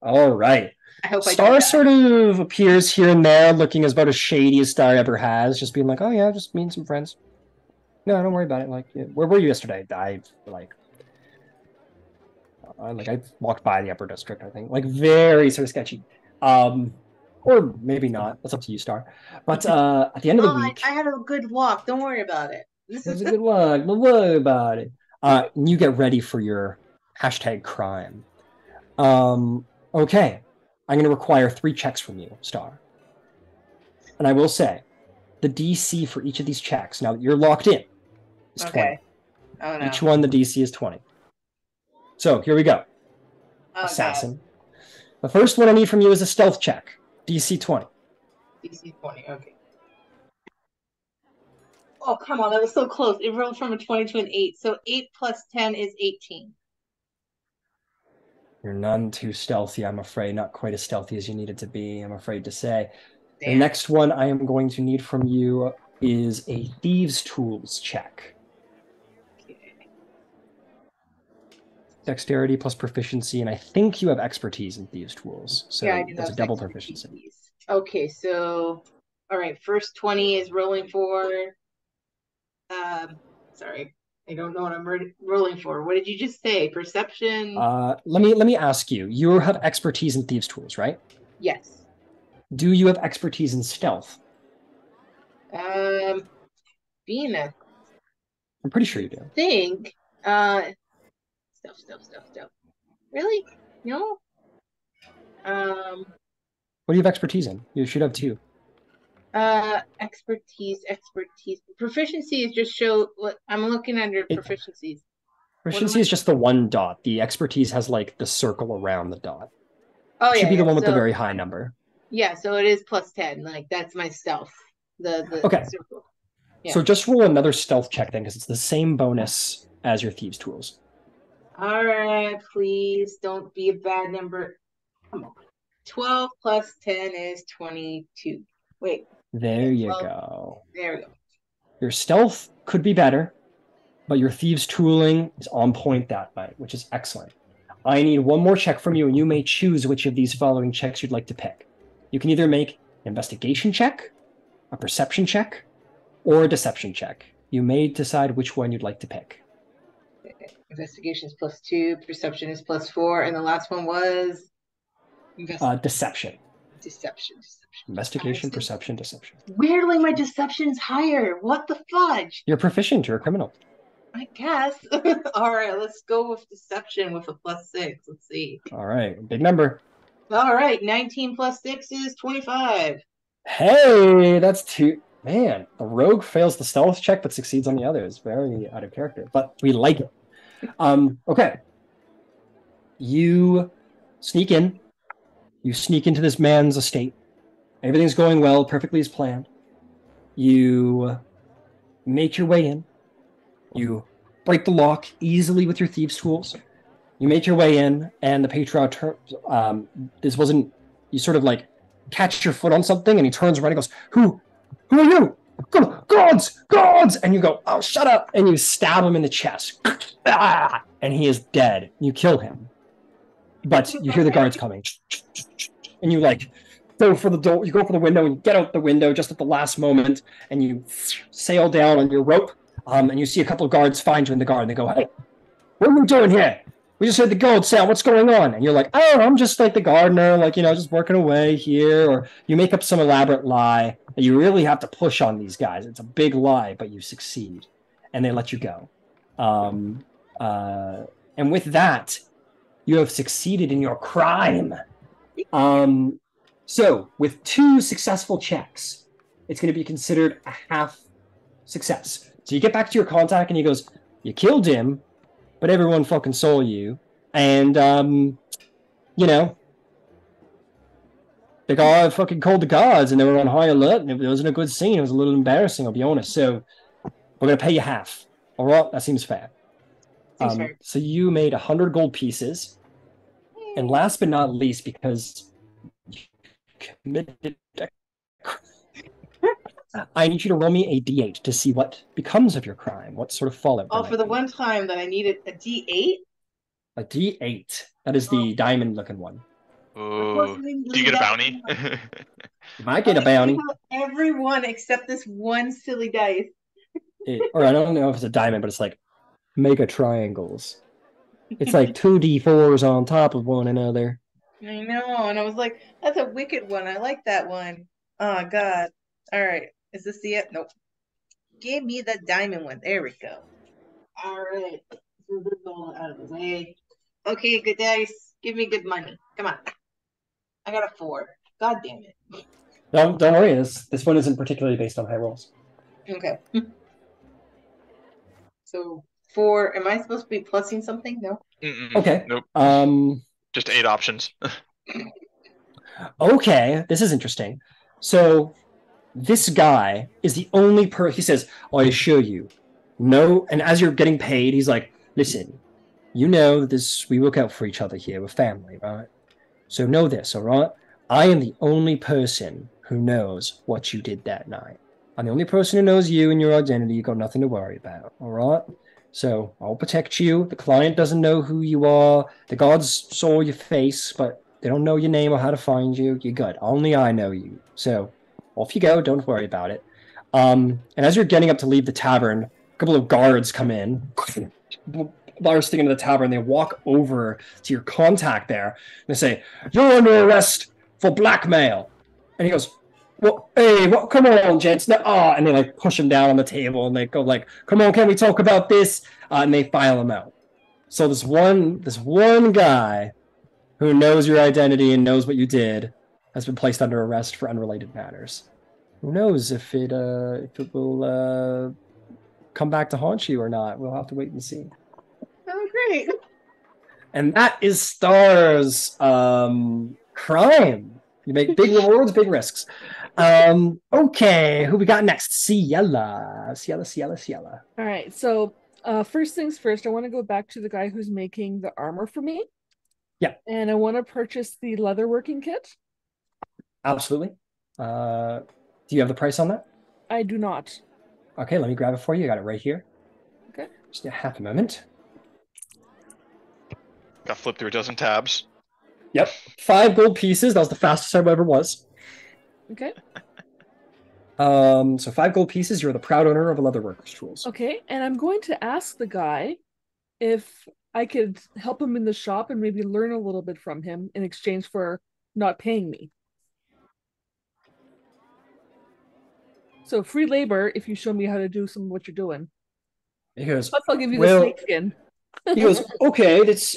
All right. I hope Star sort of appears here and there, looking as about as shady as Star ever has, just being like, oh yeah, just meeting some friends. No, don't worry about it. Like, where were you yesterday? I walked by the upper district, I think. Like, very sort of sketchy. Or maybe not. That's up to you, Star. But at the end of the week... I had a good walk. Don't worry about it. It was a good walk. Don't worry about it. You get ready for your #crime. Okay. I'm going to require 3 checks from you, Star. And I will say, the DC for each of these checks, now that you're locked in, is 20. Oh, no. Each one, the DC is 20. So, here we go. Oh, Assassin. God. The first one I need from you is a stealth check. DC 20. DC 20, okay. Oh, come on, that was so close. It rolled from a 20 to an 8. So 8 plus 10 is 18. You're none too stealthy, I'm afraid. Not quite as stealthy as you needed to be, I'm afraid to say. Damn. The next one I am going to need from you is a Thieves' Tools check. Okay. Dexterity plus proficiency, and I think you have expertise in Thieves' Tools. So yeah, that's a double proficiency. Okay, so, all right, first 20 is rolling for... sorry, I don't know what I'm rolling for. What did you just say? Perception? Let me ask you. You have expertise in Thieves' Tools, right? Yes. Do you have expertise in stealth? Being a... I'm pretty sure you do. Stealth Stuff. Really? No? What do you have expertise in? You should have 2. Expertise. Proficiency is just show what I'm looking under proficiencies. Proficiency is just the 1 dot. The expertise has like the circle around the dot. Oh, it should be the one with the very high number. Yeah, so it is plus 10. Like that's my stealth. The okay. circle. Yeah. So just roll another stealth check then, because it's the same bonus as your thieves' tools. All right, please don't be a bad number. Come on. 12 plus 10 is 22. Wait. There you go. There we go. Your stealth could be better, but your thieves' tooling is on point that night, which is excellent. I need one more check from you, and you may choose which of these following checks you'd like to pick. You can either make an investigation check, a perception check, or a deception check. You may decide which one you'd like to pick. Investigation is +2, perception is +4, and the last one was deception. Deception. Investigation, perception, deception. Weirdly, my deception's higher. What the fudge? You're proficient. You're a criminal. I guess. All right, let's go with deception with a +6. Let's see. All right, big number. All right, 19 plus 6 is 25. Hey, that's 2. Man, the rogue fails the stealth check but succeeds on the others. Very out of character, but we like it. Okay. You sneak in. You sneak into this man's estate. Everything's going well, perfectly as planned. You make your way in. You break the lock easily with your thieves' tools. You make your way in, and the patriarch turns. This wasn't. You sort of like catch your foot on something, and he turns around and goes, Who are you? Gods! And you go, oh, shut up! And you stab him in the chest. And he is dead. You kill him. But you hear the guards coming. And you like go for the door. You go for the window and you get out the window just at the last moment, and you sail down on your rope. And you see a couple of guards find you in the guard, and they go, hey, what are we doing here? We just heard the gold sound. What's going on? And you're like, oh, I'm just like the gardener, like, just working away here. Or you make up some elaborate lie that you really have to push on these guys. It's a big lie, but you succeed. And they let you go. And with that, you have succeeded in your crime. So with 2 successful checks, it's going to be considered a half success. So you get back to your contact and he goes, you killed him, but everyone fucking saw you. And, the guy fucking called the guards and they were on high alert and it wasn't a good scene. It was a little embarrassing, I'll be honest. So we're going to pay you half. All right? That seems fair. So you made 100 gold pieces. And last but not least, because you committed I need you to roll me a d8 to see what becomes of your crime. What sort of fallout? Oh, for the one time that I needed a d8? A d8. That is the diamond-looking one. Ooh. Do you get a bounty? You might get a bounty. Everyone except this one silly dice. Or I don't know if it's a diamond, but it's like mega triangles. It's like 2d4s on top of one another. I know, and I was like, that's a wicked one. I like that one. Oh, God. All right. Is this the it? Nope. Give me the diamond one. There we go. All right. So this is all out of the way. Okay, good dice. Give me good money. Come on. I got a 4. God damn it. Don't worry. This one isn't particularly based on high rolls. Okay. So 4. Am I supposed to be plussing something? No. Okay. Nope. Just 8 options. Okay. This is interesting. So this guy is the only person. He says, I assure you, no. And as you're getting paid, he's like, listen, you know this. We look out for each other here. We're family, right? So know this, all right? I am the only person who knows what you did that night. I'm the only person who knows you and your identity. You got nothing to worry about, all right? So I'll protect you. The client doesn't know who you are. The guards saw your face, but they don't know your name or how to find you. You're good. Only I know you. So off you go. Don't worry about it. And as you're getting up to leave the tavern, a couple of guards come in, bursting into the tavern. They walk over to your contact there. And they say, you're under arrest for blackmail. And he goes, well, hey, come on, gents. No, and they like push him down on the table and they go like, come on, can we talk about this? And they file him out. So this one guy who knows your identity and knows what you did has been placed under arrest for unrelated matters. Who knows if it will come back to haunt you or not? We'll have to wait and see. Oh, great. And that is Stars crime. You make big rewards, big risks. Okay, who we got next? Ciela. All right, so first things first, I want to go back to the guy who's making the armor for me. Yeah. And I want to purchase the leatherworking kit. Absolutely. Do you have the price on that? I do not. Okay, let me grab it for you. I got it right here. Okay. Just a half a moment. Got flipped through a dozen tabs. Yep. 5 gold pieces. That was the fastest I ever was. Okay. So 5 gold pieces. You're the proud owner of a leatherworker's tools. Okay, and I'm going to ask the guy if I could help him in the shop and maybe learn a little bit from him in exchange for not paying me. So free labor if you show me how to do some of what you're doing. He goes, Plus, I'll give you the well, snake skin. he goes, okay, it's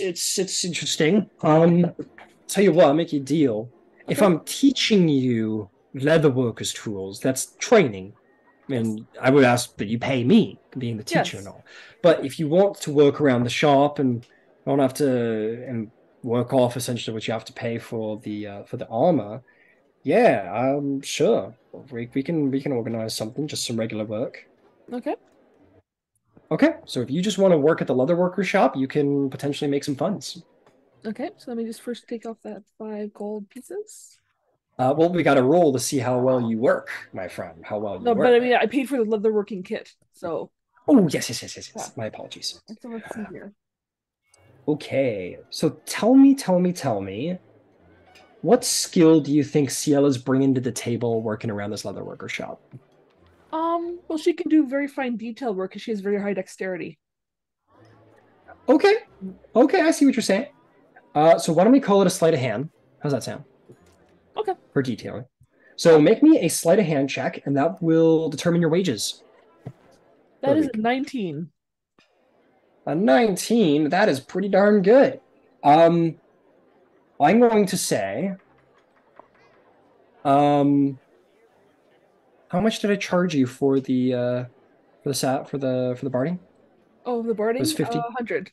interesting. Tell you what, I'll make you a deal. If Okay. I'm teaching you leatherworker's tools, that's training. And I would ask that you pay me, being the teacher Yes. and all. But if you want to work around the shop and don't have to and work off essentially what you have to pay for the armor, yeah, sure. We can organize something, just some regular work. Okay. Okay, so if you just want to work at the leatherworker shop, you can potentially make some funds. Okay, so let me just first take off that 5 gold pieces. Well, we got to roll to see how well you work, my friend. How well you No, work. but I mean, I paid for the leatherworking kit, so. Oh, yes. Yeah. My apologies. So let's see here. Okay, so tell me, what skill do you think Ciela's bringing to the table working around this leatherworker shop? Well, she can do very fine detail work because she has very high dexterity. Okay, I see what you're saying. So why don't we call it a sleight of hand? How's that sound? Okay. For detailing. So make me a sleight of hand check, and that will determine your wages. That is a 19. A 19, that is pretty darn good. I'm going to say, how much did I charge you for the for the barding? Oh, the barding? It was 50. 100.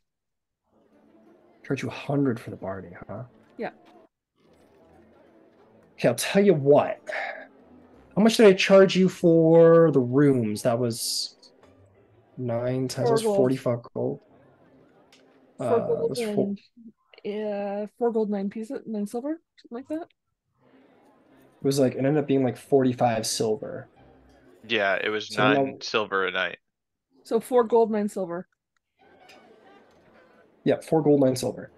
Charge you 100 for the barding, huh? Yeah. Okay, I'll tell you what. How much did I charge you for the rooms? That was 9 times, that was 45 gold. 4 gold was and 4 gold, 9 pieces, 9 silver, something like that. It was like, it ended up being like 45 silver. Yeah, it was So 9 silver a night. So 4 gold, 9 silver. Yeah, 4 gold, 9 silver.